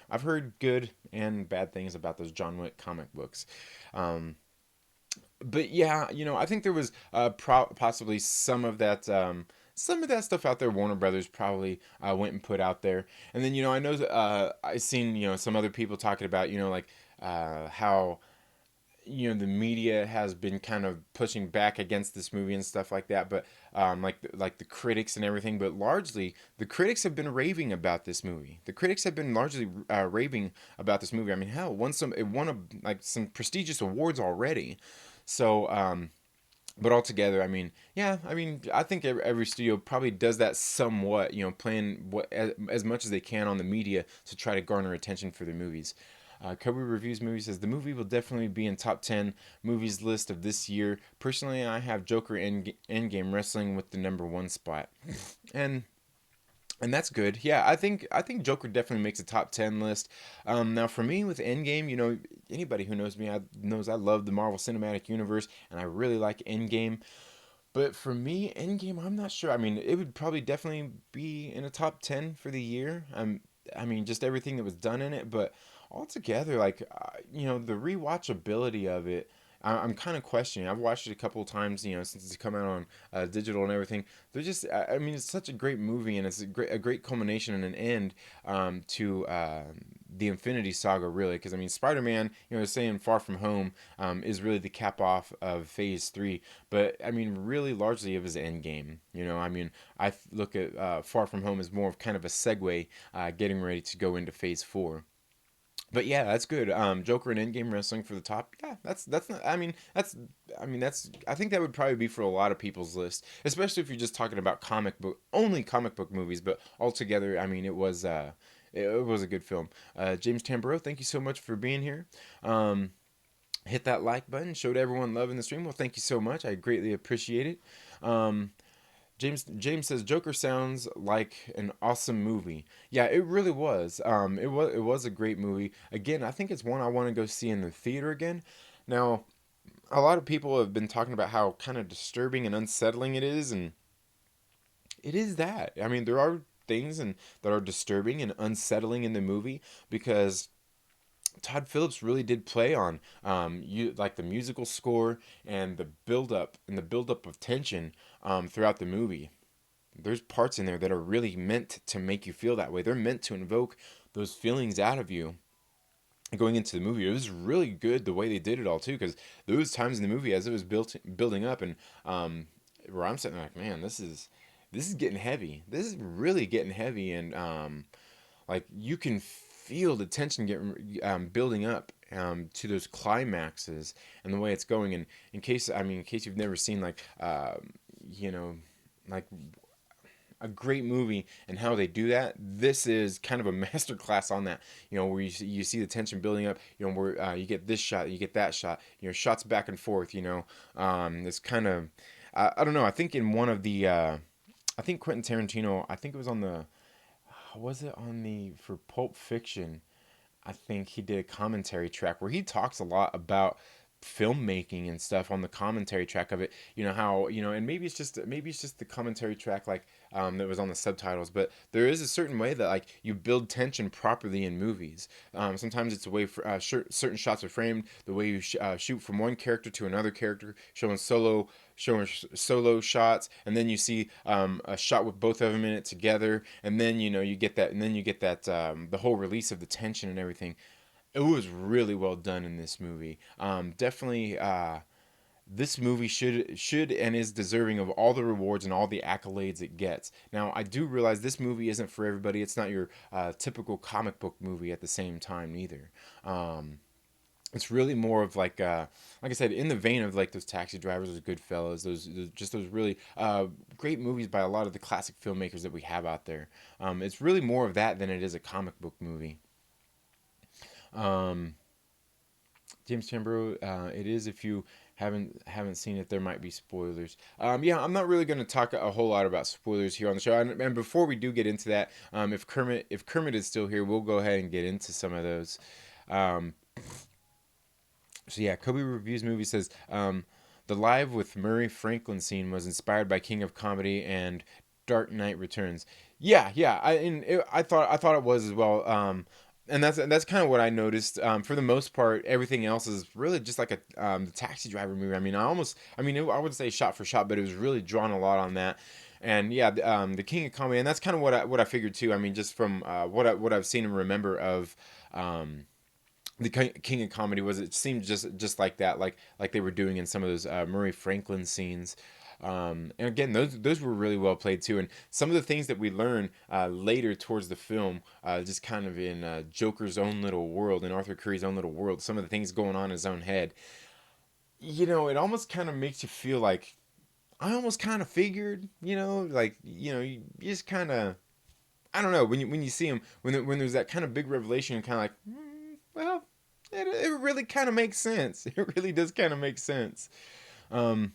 I've heard good and bad things about those John Wick comic books. But yeah, I think there was possibly some of that stuff out there. Warner Brothers probably went and put out there, and then I know I seen some other people talking about like how the media has been kind of pushing back against this movie and stuff like that, but like the critics and everything, but largely the critics have been raving about this movie. The critics have been largely raving about this movie. I mean, hell, it won some prestigious awards already. So but altogether, I mean, yeah, I mean, I think every studio probably does that somewhat, playing as much as they can on the media to try to garner attention for their movies. Kobe Reviews Movie says the movie will definitely be in top 10 movies list of this year. Personally, I have Joker Endgame wrestling with the number one spot, and that's good. Yeah, I think Joker definitely makes a top 10 list. Now for me with Endgame, anybody who knows me knows I love the Marvel Cinematic Universe, and I really like Endgame. But for me, Endgame, I'm not sure. I mean, it would probably definitely be in a top 10 for the year. I mean, just everything that was done in it, but altogether, like, the rewatchability of it, I'm kind of questioning. I've watched it a couple of times, since it's come out on digital and everything. They're just, I mean, it's such a great movie, and it's a great culmination and an end to the Infinity Saga, really. Because I mean, Spider-Man, saying Far From Home is really the cap off of Phase 3, but I mean, really, largely it was Endgame. I mean, look at Far From Home as more of kind of a segue, getting ready to go into Phase 4. But yeah, that's good. Joker and Endgame wrestling for the top. Yeah, that's not. That's. I think that would probably be for a lot of people's list, especially if you're just talking about comic book movies. But altogether, I mean, it was a good film. James Tamburo, thank you so much for being here. Um, Hit that like button. Showed everyone love in the stream. Well, thank you so much. I greatly appreciate it. Um, James says Joker sounds like an awesome movie. Yeah, it really was. It was a great movie. Again, I think it's one I want to go see in the theater again. Now, a lot of people have been talking about how kind of disturbing and unsettling it is, and it is that. I mean, there are things and that are disturbing and unsettling in the movie because Todd Phillips really did play on you like the musical score and the build up of tension throughout the movie. There's parts in there that are really meant to make you feel that way. They're meant to invoke those feelings out of you going into the movie. It was really good the way they did it all too, because those times in the movie as it was building up and where I'm sitting like, man, this is getting heavy. This is really getting heavy, and like you can feel the tension building up to those climaxes and the way it's going. And in case you've never seen like you know like a great movie and how they do that, this is kind of a master class on that. Where you see the tension building up, where you get this shot, you get that shot, shots back and forth. It's kind of I don't know. I think in one of the I think Quentin Tarantino, I think it was on the was it on the for Pulp Fiction, I think he did a commentary track where he talks a lot about filmmaking and stuff on the commentary track of it. How and maybe it's just the commentary track like that was on the subtitles, but there is a certain way that like you build tension properly in movies. Sometimes it's the way for certain shots are framed, the way you shoot from one character to another character, showing solo shots, and then you see a shot with both of them in it together, and then you get that, the whole release of the tension and everything. It was really well done in this movie. Definitely, this movie should and is deserving of all the rewards and all the accolades it gets. Now, I do realize this movie isn't for everybody. It's not your typical comic book movie at the same time either. It's really more of like I said, in the vein of like those Taxi Drivers, those Goodfellas, those really great movies by a lot of the classic filmmakers that we have out there. It's really more of that than it is a comic book movie. Um, James Tambro, it is if you haven't seen it, there might be spoilers. Yeah, I'm not really going to talk a whole lot about spoilers here on the show. And before we do get into that, if Kermit is still here, we'll go ahead and get into some of those. Um, so yeah, Kobe Reviews Movie says the live with Murray Franklin scene was inspired by King of Comedy and Dark Knight Returns. Yeah, yeah, I thought it was as well. And that's kind of what I noticed. For the most part, everything else is really just like the Taxi Driver movie. I mean, I would say shot for shot, but it was really drawn a lot on that. And yeah, the King of Comedy, and that's kind of what I figured too. I mean, just from what I've seen and remember of the King of Comedy, was it seemed just like that, like they were doing in some of those Murray Franklin scenes. And again, those were really well played too. And some of the things that we learn later towards the film, just kind of in Joker's own little world, in Arthur Curry's own little world, some of the things going on in his own head, it almost kind of makes you feel like I almost kind of figured, like you just kind of, I don't know, when you see him, when there's that kind of big revelation, kind of like, well, it really kind of makes sense. It really does kind of make sense. Um,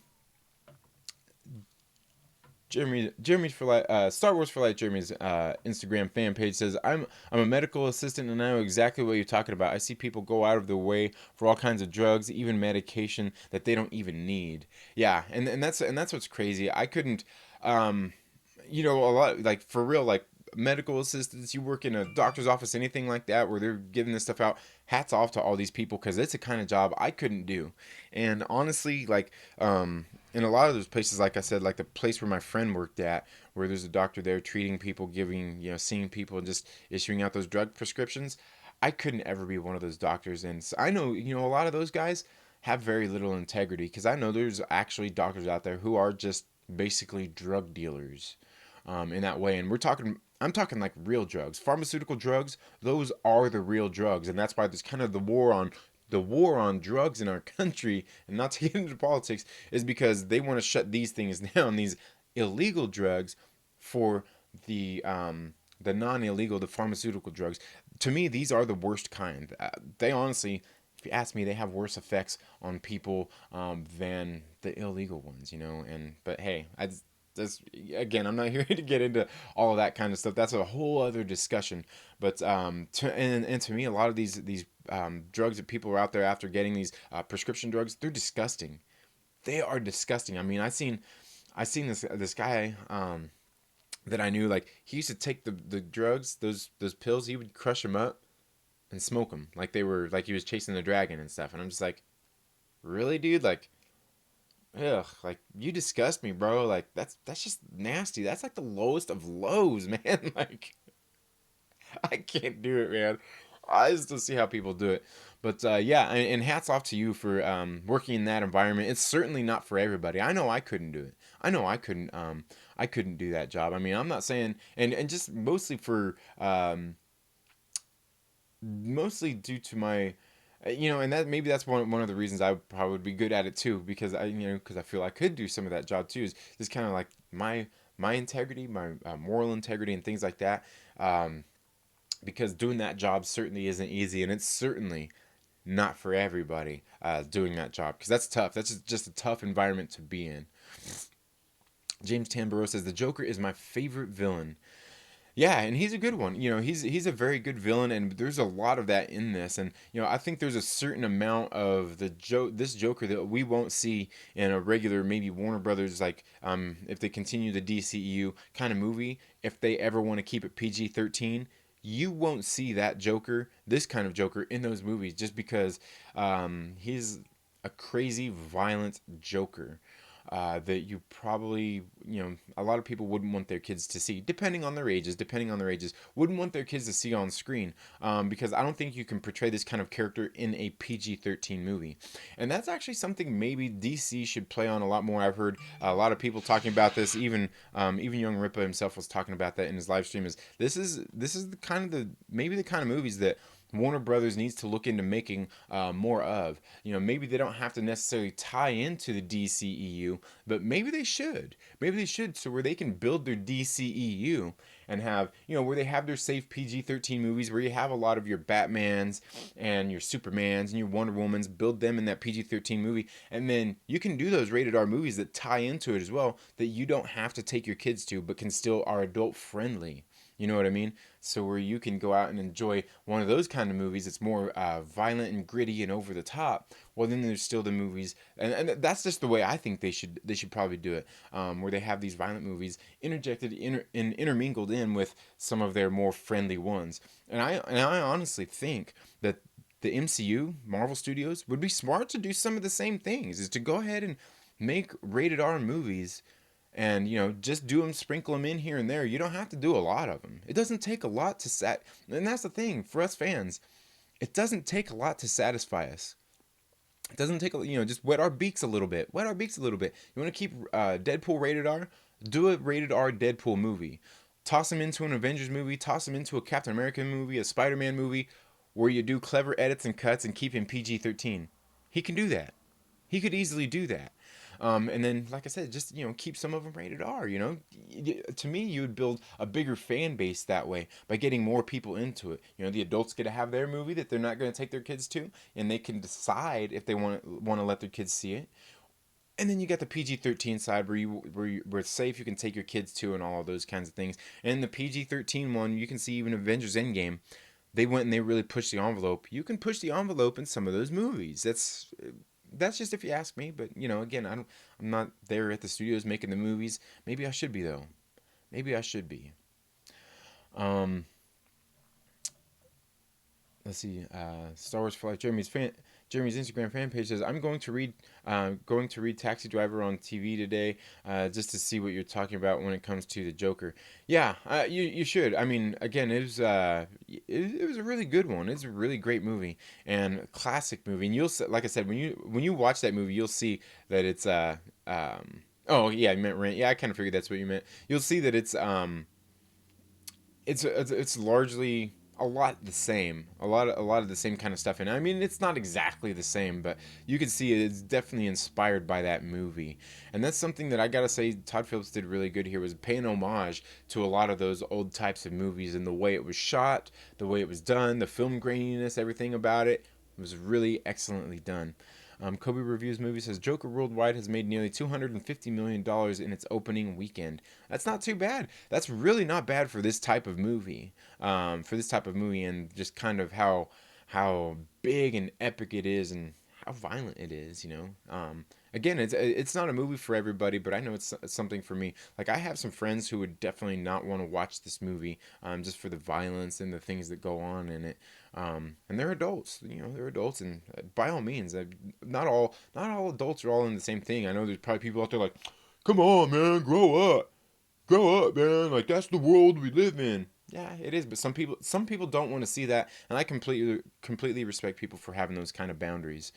Jeremy for Life, Star Wars for Life. Jeremy's Instagram fan page says, I'm a medical assistant and I know exactly what you're talking about. I see people go out of their way for all kinds of drugs, even medication that they don't even need. Yeah, and that's what's crazy. I couldn't, a lot, like, for real, like medical assistants, you work in a doctor's office, anything like that, where they're giving this stuff out. Hats off to all these people, because it's a kind of job I couldn't do. And honestly, like, in a lot of those places, like I said, like the place where my friend worked at, where there's a doctor there treating people, seeing people, and just issuing out those drug prescriptions, I couldn't ever be one of those doctors. And so I know, a lot of those guys have very little integrity, because I know there's actually doctors out there who are just basically drug dealers in that way. And we're talking I'm talking like real drugs. Pharmaceutical drugs, those are the real drugs. And that's why there's kind of the war on drugs in our country, and not to get into politics, is because they want to shut these things down, these illegal drugs, for the non-illegal, the pharmaceutical drugs. To me, these are the worst kind. They honestly, if you ask me, they have worse effects on people than the illegal ones, And but hey, that's again, I'm not here to get into all of that kind of stuff. That's a whole other discussion. But and to me, a lot of these drugs that people are out there after getting these prescription drugs, they're disgusting. They are disgusting. I mean, I seen this guy that I knew, like, he used to take the drugs, those pills. He would crush them up and smoke them like they were, like he was chasing the dragon and stuff. And I'm just like, really, dude? Like, ugh, like, you disgust me, bro. Like, that's just nasty. That's like the lowest of lows, man. Like, I can't do it, man. I just don't see how people do it. But yeah, and hats off to you for working in that environment. It's certainly not for everybody. I know I couldn't do it. I know I couldn't do that job. I mean, I'm not saying, and just mostly for mostly due to my, and that maybe that's one of the reasons I probably would be good at it too, because I feel I could do some of that job too. Is just kind of like my integrity, my moral integrity, and things like that. Because doing that job certainly isn't easy, and it's certainly not for everybody doing that job, because that's tough. That's just a tough environment to be in. James Tamburo says the Joker is my favorite villain. Yeah, and he's a good one. He's a very good villain, and there's a lot of that in this. And I think there's a certain amount of this Joker that we won't see in a regular, maybe Warner Brothers, like if they continue the DCEU kind of movie. If they ever want to keep it PG-13, you won't see that Joker, this kind of Joker, in those movies, just because he's a crazy, violent Joker. That you probably, a lot of people wouldn't want their kids to see, depending on their ages, wouldn't want their kids to see on screen, because I don't think you can portray this kind of character in a PG-13 movie. And that's actually something maybe DC should play on a lot more. I've heard a lot of people talking about this, even young Ripa himself was talking about that in his live stream. Is this is maybe the kind of movies that Warner Brothers needs to look into making more of. Maybe they don't have to necessarily tie into the DCEU, but maybe they should. Maybe they should, so where they can build their DCEU and have, where they have their safe PG-13 movies, where you have a lot of your Batmans and your Supermans and your Wonder Womans, build them in that PG-13 movie, and then you can do those rated R movies that tie into it as well, that you don't have to take your kids to, but can still are adult friendly. You know what I mean? So where you can go out and enjoy one of those kind of movies, it's more violent and gritty and over the top. Well, then there's still the movies, and that's just the way I think they should probably do it, where they have these violent movies interjected and intermingled in with some of their more friendly ones. And I honestly think that the MCU, Marvel Studios, would be smart to do some of the same things, is to go ahead and make rated R movies. And just do them, sprinkle them in here and there. You don't have to do a lot of them. It doesn't take a lot to and that's the thing for us fans. It doesn't take a lot to satisfy us. It doesn't take just wet our beaks a little bit. Wet our beaks a little bit. You want to keep Deadpool rated R? Do a rated R Deadpool movie. Toss them into an Avengers movie. Toss them into a Captain America movie, a Spider-Man movie, where you do clever edits and cuts and keep him PG-13. He can do that. He could easily do that. And then, like I said, just keep some of them rated R. To me, you would build a bigger fan base that way by getting more people into it. The adults get to have their movie that they're not going to take their kids to, and they can decide if they want to let their kids see it. And then you got the PG-13 side where it's safe, you can take your kids to, and all of those kinds of things. And the PG-13 one, you can see even Avengers Endgame. They went and they really pushed the envelope. You can push the envelope in some of those movies. That's just if you ask me, but again, I'm not there at the studios making the movies. Maybe I should be, though. Maybe I should be. Let's see. Star Wars for Life. Jeremy's Instagram fan page says, "I'm going to read Taxi Driver on TV today, just to see what you're talking about when it comes to the Joker." Yeah, you should. I mean, again, it was a really good one. It's a really great movie and a classic movie. And like I said, when you watch that movie, you'll see that it's oh yeah, I meant Rent. Yeah, I kind of figured that's what you meant. You'll see that it's it's largely a lot the same, a lot of the same kind of stuff. And I mean, it's not exactly the same, but you can see it's definitely inspired by that movie. And that's something that I gotta say Todd Phillips did really good here, was paying homage to a lot of those old types of movies, and the way it was shot, the way it was done, the film graininess, everything about it was really excellently done. Kobe Reviews Movie says Joker Worldwide has made nearly $250 million in its opening weekend. That's not too bad. That's really not bad for this type of movie. And just kind of how big and epic it is, and how violent it is. Again, it's not a movie for everybody, but I know it's something for me. Like, I have some friends who would definitely not want to watch this movie, just for the violence and the things that go on in it. And they're adults, they're adults, and by all means, not all adults are all in the same thing. I know there's probably people out there like, come on, man, grow up, man. Like, that's the world we live in. Yeah, it is, but some people don't want to see that, and I completely respect people for having those kind of boundaries.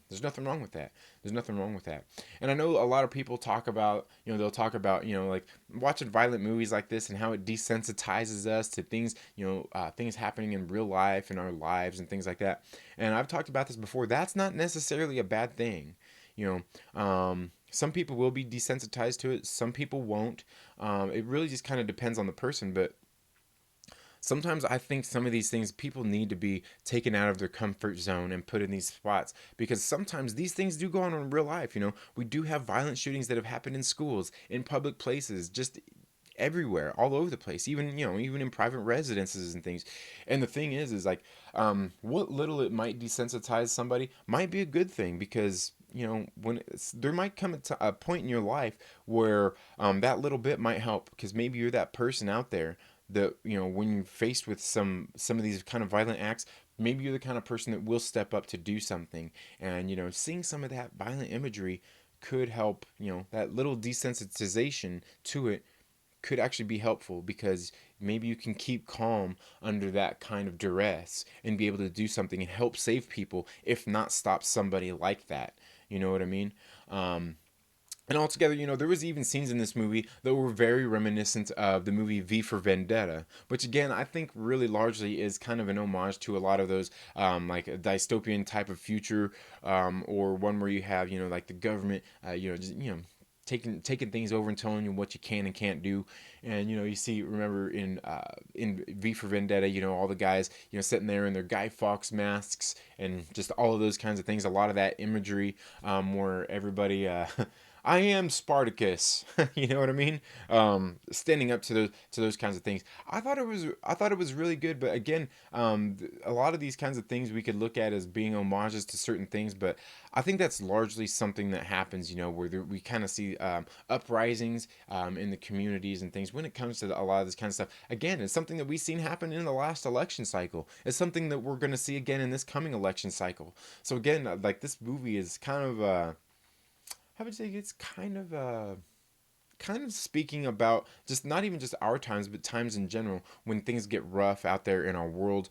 There's nothing wrong with that. There's nothing wrong with that. And I know a lot of people talk about, they'll talk about, like watching violent movies like this and how it desensitizes us to things, things happening in real life, in our lives, and things like that. And I've talked about this before. That's not necessarily a bad thing. Some people will be desensitized to it. Some people won't. It really just kind of depends on the person, but sometimes I think some of these things people need to be taken out of their comfort zone and put in these spots, because sometimes these things do go on in real life. We do have violent shootings that have happened in schools, in public places, just everywhere, all over the place, even in private residences and things. And the thing is like, what little it might desensitize somebody might be a good thing, because there might come a point in your life where that little bit might help, because maybe you're that person out there that, when you're faced with some of these kind of violent acts, maybe you're the kind of person that will step up to do something. And seeing some of that violent imagery could help. That little desensitization to it could actually be helpful, because maybe you can keep calm under that kind of duress and be able to do something and help save people, if not stop somebody like that. You know what I mean? And altogether, there was even scenes in this movie that were very reminiscent of the movie V for Vendetta, which again, I think really largely is kind of an homage to a lot of those, like a dystopian type of future, or one where you have, like the government, taking things over and telling you what you can and can't do. And remember in V for Vendetta, all the guys sitting there in their Guy Fawkes masks, and just all of those kinds of things. A lot of that imagery, where everybody I am Spartacus. You know what I mean? Standing up to those kinds of things. I thought it was really good. But again, a lot of these kinds of things we could look at as being homages to certain things. But I think that's largely something that happens, where we kind of see uprisings in the communities and things when it comes to a lot of this kind of stuff. Again, it's something that we've seen happen in the last election cycle. It's something that we're going to see again in this coming election cycle. So again, like, this movie is kind of I would say it's kind of speaking about just not even just our times, but times in general, when things get rough out there in our world,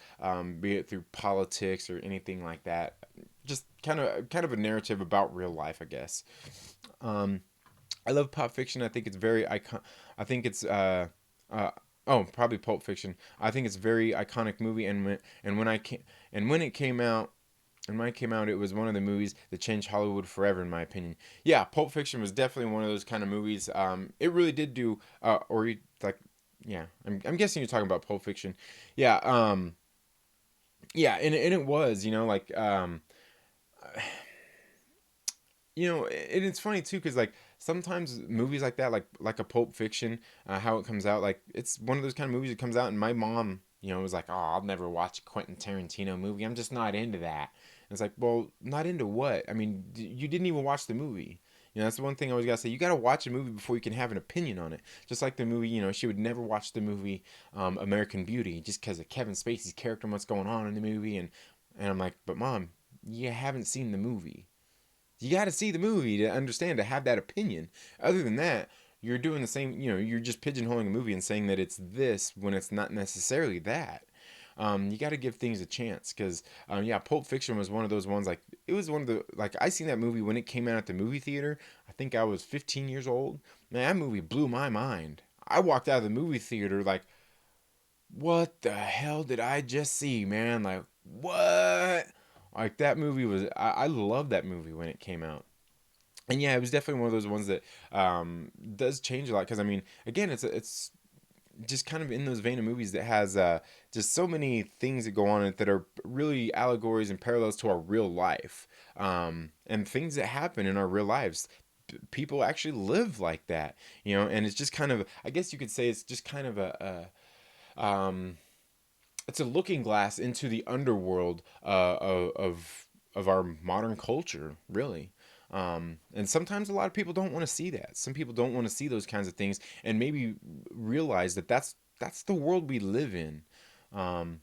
be it through politics or anything like that. Just kind of a narrative about real life, I guess. I love Pop Fiction. I think it's very icon. I think it's probably Pulp Fiction. I think it's a very iconic movie, when it came out. And when it came out, it was one of the movies that changed Hollywood forever, in my opinion. Yeah, Pulp Fiction was definitely one of those kind of movies. It really did do, yeah, I'm guessing you're talking about Pulp Fiction. Yeah, yeah, and it was, and it's funny too, because like sometimes movies like that, like a Pulp Fiction, how it comes out, like it's one of those kind of movies that comes out, and my mom, was like, "Oh, I'll never watch a Quentin Tarantino movie. I'm just not into that." And it's like, well, not into what? I mean, you didn't even watch the movie. That's the one thing I always gotta say. You gotta watch a movie before you can have an opinion on it. Just like the movie, she would never watch the movie American Beauty, just because of Kevin Spacey's character and what's going on in the movie, and I'm like, but mom, you haven't seen the movie. You got to see the movie to understand, to have that opinion. Other than that, you're doing the same, you're just pigeonholing a movie and saying that it's this when it's not necessarily that. You got to give things a chance, because, yeah, Pulp Fiction was one of those ones, like, it was one of the, like, I seen that movie when it came out at the movie theater. I think I was 15 years old. Man, that movie blew my mind. I walked out of the movie theater like, what the hell did I just see, man? Like, what? Like, that movie was, I loved that movie when it came out. And yeah, it was definitely one of those ones that does change a lot. Because, I mean, again, it's just kind of in those vein of movies that has just so many things that go on in it that are really allegories and parallels to our real life, and things that happen in our real lives. People actually live like that, and it's just kind of, I guess you could say, it's just kind of it's a looking glass into the underworld of our modern culture, really. And sometimes a lot of people don't want to see that. Some people don't want to see those kinds of things, and maybe realize that that's the world we live in. Um,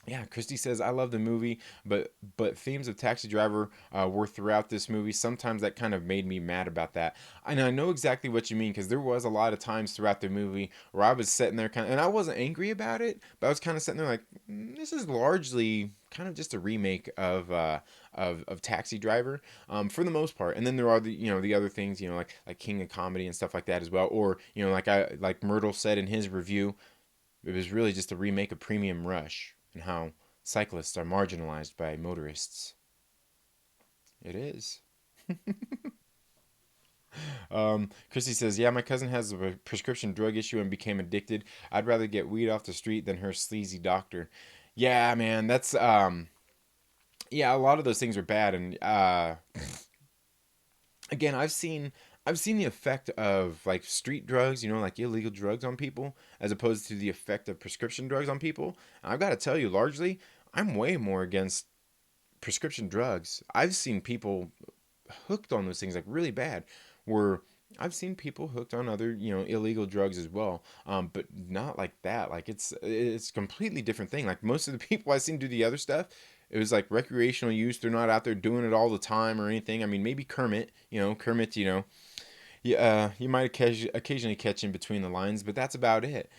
yeah, Christy says, I love the movie, but themes of Taxi Driver were throughout this movie. Sometimes that kind of made me mad about that. And I know exactly what you mean, because there was a lot of times throughout the movie where I was sitting there kind of, and I wasn't angry about it, but I was kind of sitting there like, this is largely kind of just a remake of Taxi Driver, for the most part. And then there are the other things, like King of Comedy and stuff like that as well. Or like Myrtle said in his review, it was really just a remake of Premium Rush and how cyclists are marginalized by motorists. It is. Christy says, yeah, my cousin has a prescription drug issue and became addicted. I'd rather get weed off the street than her sleazy doctor. Yeah, man, that's yeah, a lot of those things are bad. And again, I've seen the effect of like street drugs, like illegal drugs on people, as opposed to the effect of prescription drugs on people. And I've got to tell you, largely, I'm way more against prescription drugs. I've seen people hooked on those things like really bad. Where I've seen people hooked on other illegal drugs as well, but not like that. Like it's a completely different thing. Like most of the people I've seen do the other stuff, it was like recreational use. They're not out there doing it all the time or anything. I mean, maybe Kermit, Kermit, yeah, you might occasionally catch in between the lines, but that's about it.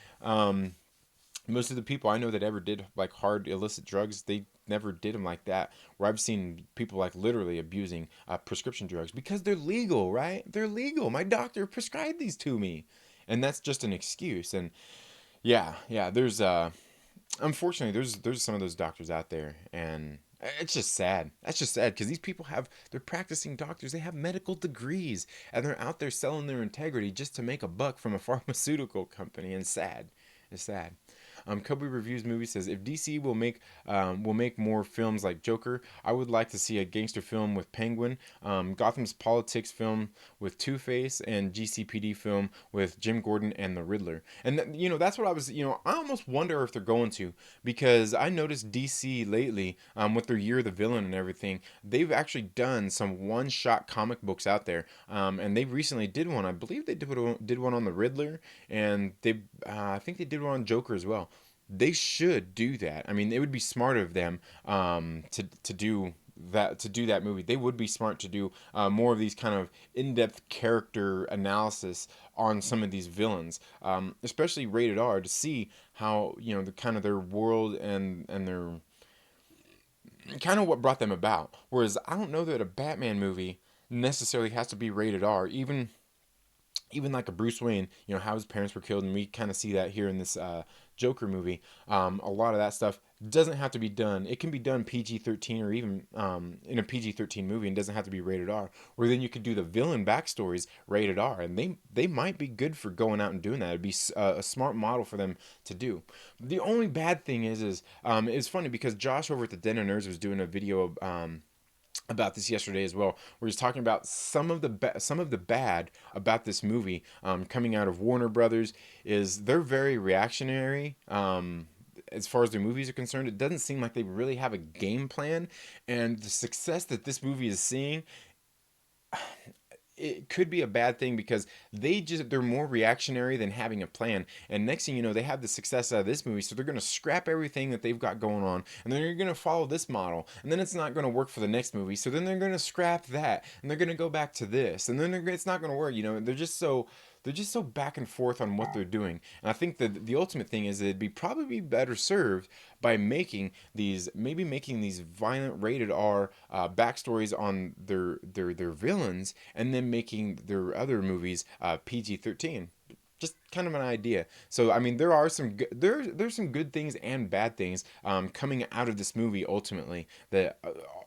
Most of the people I know that ever did like hard illicit drugs, they never did them like that. Where I've seen people like literally abusing prescription drugs because they're legal, right? They're legal. My doctor prescribed these to me, and that's just an excuse. And yeah, there's unfortunately there's some of those doctors out there, and it's just sad. That's just sad because these people they're practicing doctors. They have medical degrees, and they're out there selling their integrity just to make a buck from a pharmaceutical company. And sad, it's sad. Kobe Reviews Movie says, if DC will make more films like Joker, I would like to see a gangster film with Penguin, Gotham's politics film with Two Face, and GCPD film with Jim Gordon and the Riddler. And that's what I was. I almost wonder if they're going to, because I noticed DC lately, with their Year of the Villain and everything, they've actually done some one-shot comic books out there, and they recently did one. I believe they did one on the Riddler, and I think they did one on Joker as well. They should do that. I mean, it would be smart of them, to do that movie. They would be smart to do more of these kind of in-depth character analysis on some of these villains, especially rated R, to see how the kind of their world and their kind of what brought them about. Whereas I don't know that a Batman movie necessarily has to be rated R. Even like a Bruce Wayne, how his parents were killed, and we kind of see that here in this Joker movie. A lot of that stuff doesn't have to be done. It can be done PG-13, or even in a PG-13 movie, and doesn't have to be rated R. Where then you could do the villain backstories rated R, and they might be good for going out and doing that. It'd be a smart model for them to do. The only bad thing is it's funny because Josh over at the Den of Nerds was doing a video about this yesterday as well, where he's talking about some of the bad about this movie, coming out of Warner Brothers, is they're very reactionary. As far as their movies are concerned, it doesn't seem like they really have a game plan, and the success that this movie is seeing, it could be a bad thing because they're more reactionary than having a plan. And next thing you know, they have the success out of this movie, so they're going to scrap everything that they've got going on, and then they're going to follow this model, and then it's not going to work for the next movie, so then they're going to scrap that, and they're going to go back to this, and then it's not going to work. They're just so back and forth on what they're doing. And I think that the ultimate thing is that it'd be probably better served by making these violent rated R backstories on their villains, and then making their other movies PG-13. just kind of an idea. So I mean, there are some there's some good things and bad things coming out of this movie ultimately that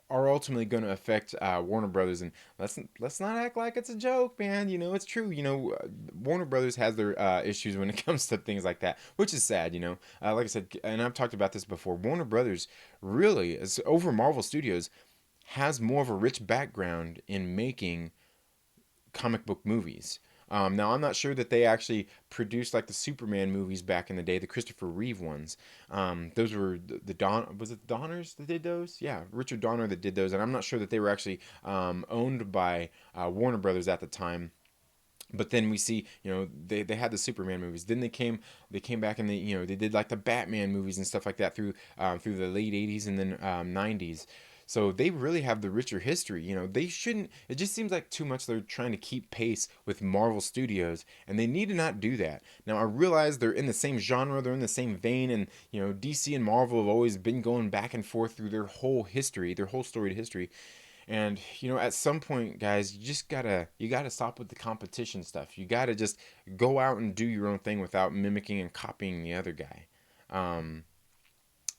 are ultimately going to affect Warner Brothers. And let's not act like it's a joke, man. You know, it's true. You know, Warner Brothers has their issues when it comes to things like that, which is sad. You know, like I said, and I've talked about this before. Warner Brothers really is over Marvel Studios has more of a rich background in making comic book movies. Now, I'm not sure that they actually produced like the Superman movies back in the day, the Christopher Reeve ones. Those were the Don. Was it the Donners that did those? Yeah, Richard Donner that did those, and I'm not sure that they were actually owned by Warner Brothers at the time. But then we see, you know, they had the Superman movies. Then they came back and they did like the Batman movies and stuff like that through the late '80s and then '90s. So they really have the richer history. You know, they shouldn't. It just seems like too much. They're trying to keep pace with Marvel Studios, and they need to not do that. Now I realize they're in the same genre, they're in the same vein, and you know, DC and Marvel have always been going back and forth through their whole history, their whole storied history. And you know, at some point, guys, you gotta stop with the competition stuff. You gotta just go out and do your own thing without mimicking and copying the other guy. Um,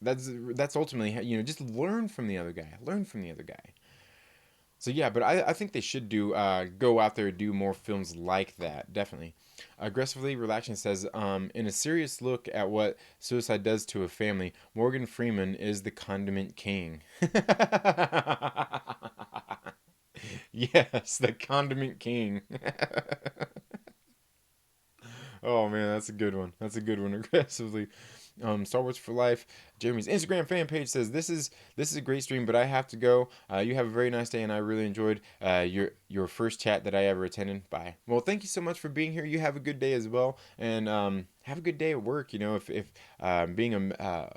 that's ultimately, you know, just learn from the other guy. Learn from the other guy. So yeah, but I think they should do go out there and do more films like that. Definitely. Aggressively Relaxing says, in a serious look at what suicide does to a family, Morgan Freeman is the condiment king. Yes, the condiment king. Oh man, that's a good one. That's a good one. Aggressively. Star Wars for Life. Jeremy's Instagram fan page says this is a great stream, but I have to go. You have a very nice day, and I really enjoyed your first chat that I ever attended. Bye. Well, thank you so much for being here. You have a good day as well, and have a good day at work. You know, if being a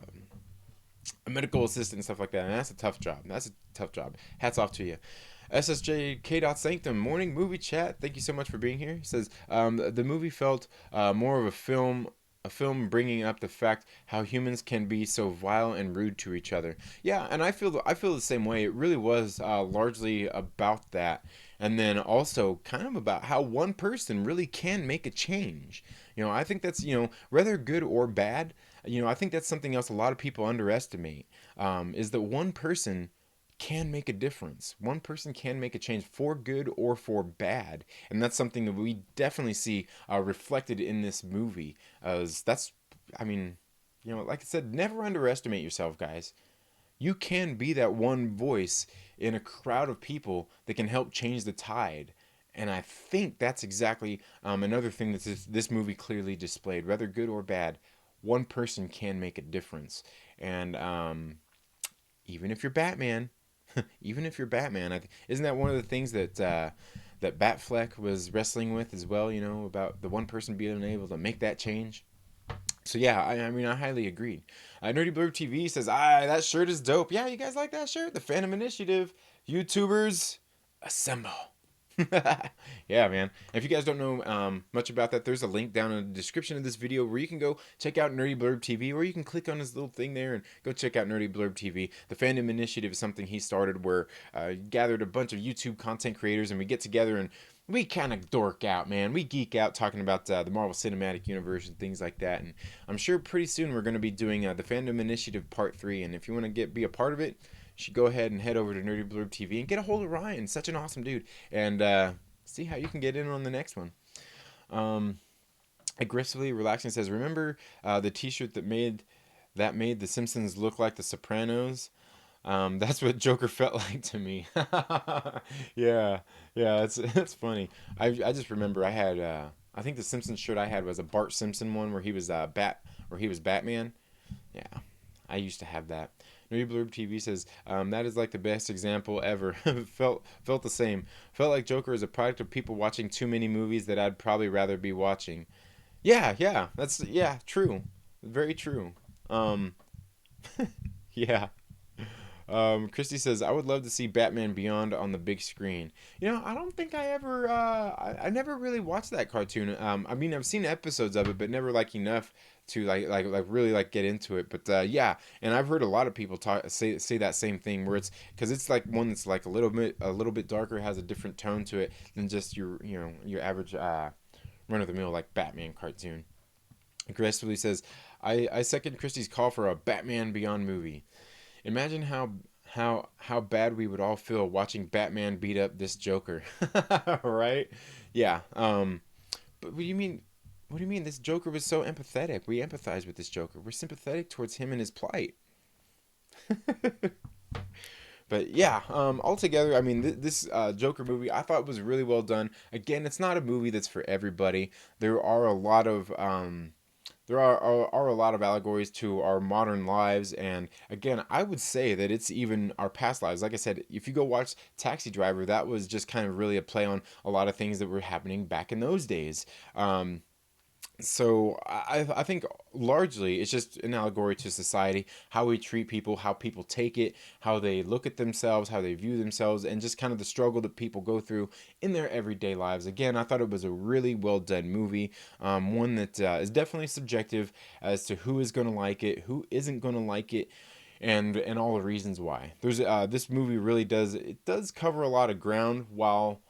medical assistant and stuff like that, and that's a tough job. That's a tough job. Hats off to you. SSJ K. Sanctum morning movie chat. Thank you so much for being here. He says the movie felt more of a film bringing up the fact how humans can be so vile and rude to each other. Yeah, and I feel the same way. It really was largely about that, and then also kind of about how one person really can make a change. You know, I think that's, you know, whether good or bad. You know, I think that's something else a lot of people underestimate. Is that one person can make a difference. One person can make a change for good or for bad, and that's something that we definitely see reflected in this movie. As that's, I mean, you know, like I said, never underestimate yourself, guys. You can be that one voice in a crowd of people that can help change the tide. And I think that's exactly another thing that this movie clearly displayed. Whether good or bad, one person can make a difference. And even if you're Batman, even if you're Batman, isn't that one of the things that that Batfleck was wrestling with as well? You know, about the one person being able to make that change. So yeah, I mean, I highly agreed. Nerdy Blurb TV says, that shirt is dope. Yeah, you guys like that shirt? The Phantom Initiative. YouTubers, assemble. Yeah, man. If you guys don't know much about that, there's a link down in the description of this video where you can go check out Nerdy Blurb TV, or you can click on this little thing there and go check out Nerdy Blurb TV. The Fandom Initiative is something he started where gathered a bunch of YouTube content creators, and we get together and we kind of dork out, man. We geek out talking about the Marvel Cinematic Universe and things like that. And I'm sure pretty soon we're going to be doing the Fandom Initiative Part 3. And if you want to be a part of it, you should go ahead and head over to Nerdy Blurb TV and get a hold of Ryan. Such an awesome dude. And see how you can get in on the next one. Aggressively Relaxing says, remember the t-shirt that made The Simpsons look like The Sopranos? That's what Joker felt like to me. Yeah, it's funny. I just remember I had I think the Simpsons shirt I had was a Bart Simpson one where he was Batman. Yeah, I used to have that. Nerdy Blurb TV says that is like the best example ever. felt the same. Felt like Joker is a product of people watching too many movies that I'd probably rather be watching. Yeah, that's true, very true. Yeah. Christy says, I would love to see Batman Beyond on the big screen. You know, I don't think I ever, I never really watched that cartoon. I mean, I've seen episodes of it, but never like enough to like really like get into it. But yeah, and I've heard a lot of people say that same thing, where it's because it's like one that's like a little bit darker, has a different tone to it than just your average run-of-the-mill like Batman cartoon. Aggressively says, I second Christie's call for a Batman Beyond movie. Imagine how bad we would all feel watching Batman beat up this Joker. Right? Yeah. But what do you mean? What do you mean? This Joker was so empathetic. We empathize with this Joker. We're sympathetic towards him and his plight. But yeah, altogether, I mean, this Joker movie I thought was really well done. Again, it's not a movie that's for everybody. There are a lot of there are a lot of allegories to our modern lives, and again, I would say that it's even our past lives. Like I said, if you go watch Taxi Driver, that was just kind of really a play on a lot of things that were happening back in those days. So I think largely it's just an allegory to society, how we treat people, how people take it, how they look at themselves, how they view themselves, and just kind of the struggle that people go through in their everyday lives. Again, I thought it was a really well done movie, one that is definitely subjective as to who is going to like it, who isn't going to like it, and all the reasons why. There's this movie really does cover a lot of ground while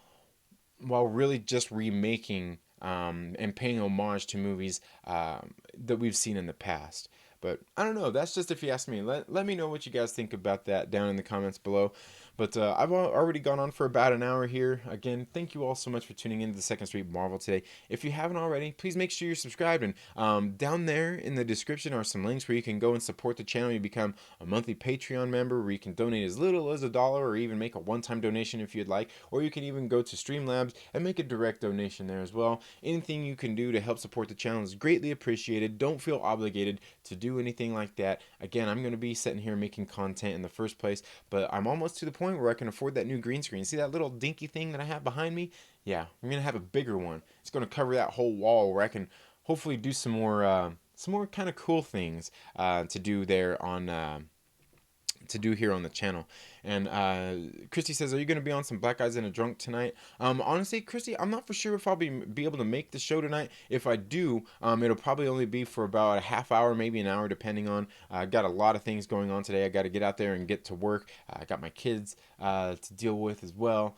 really just remaking and paying homage to movies that we've seen in the past. But I don't know. That's just if you ask me. Let me know what you guys think about that down in the comments below. But I've already gone on for about an hour here. Again, thank you all so much for tuning in to the Second Street Marvel today. If you haven't already, please make sure you're subscribed. And down there in the description are some links where you can go and support the channel. You become a monthly Patreon member where you can donate as little as $1 or even make a one-time donation if you'd like. Or you can even go to Streamlabs and make a direct donation there as well. Anything you can do to help support the channel is greatly appreciated. Don't feel obligated to do anything like that. Again, I'm going to be sitting here making content in the first place, but I'm almost to the point where I can afford that new green screen. See that little dinky thing that I have behind me? Yeah, I'm going to have a bigger one. It's going to cover that whole wall where I can hopefully do some more kind of cool things to do there on to do here on the channel. And Christy says, are you going to be on some Black Guys in a Drunk tonight? Honestly, Christy, I'm not for sure if I'll be able to make the show tonight. If I do, it'll probably only be for about a half hour, maybe an hour, depending on. I got a lot of things going on today. I got to get out there and get to work. I got my kids to deal with as well.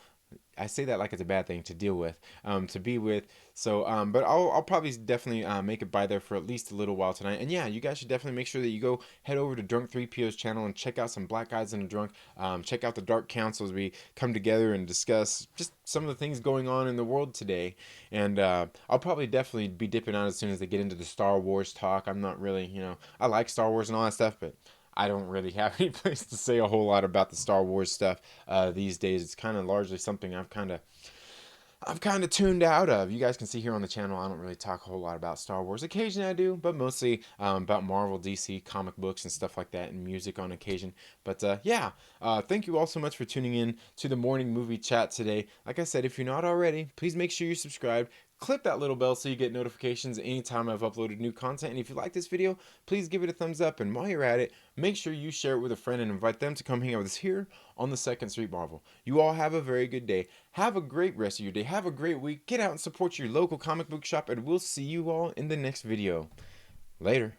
I say that like it's a bad thing to deal with, to be with. So, but I'll probably definitely make it by there for at least a little while tonight. And yeah, you guys should definitely make sure that you go head over to Drunk 3PO's channel and check out some Black Guys in a Drunk. Check out the Dark Council as we come together and discuss just some of the things going on in the world today. And I'll probably definitely be dipping out as soon as they get into the Star Wars talk. I'm not really, I like Star Wars and all that stuff, but I don't really have any place to say a whole lot about the Star Wars stuff these days. It's kind of largely something I've kind of tuned out of. You guys can see here on the channel, I don't really talk a whole lot about Star Wars. Occasionally I do, but mostly about Marvel, DC, comic books, and stuff like that, and music on occasion. But yeah, thank you all so much for tuning in to the morning movie chat today. Like I said, if you're not already, please make sure you're subscribed. Click that little bell so you get notifications anytime I've uploaded new content. And if you like this video, please give it a thumbs up. And while you're at it, make sure you share it with a friend and invite them to come hang out with us here on the Second Street Marvel. You all have a very good day. Have a great rest of your day. Have a great week. Get out and support your local comic book shop. And we'll see you all in the next video. Later.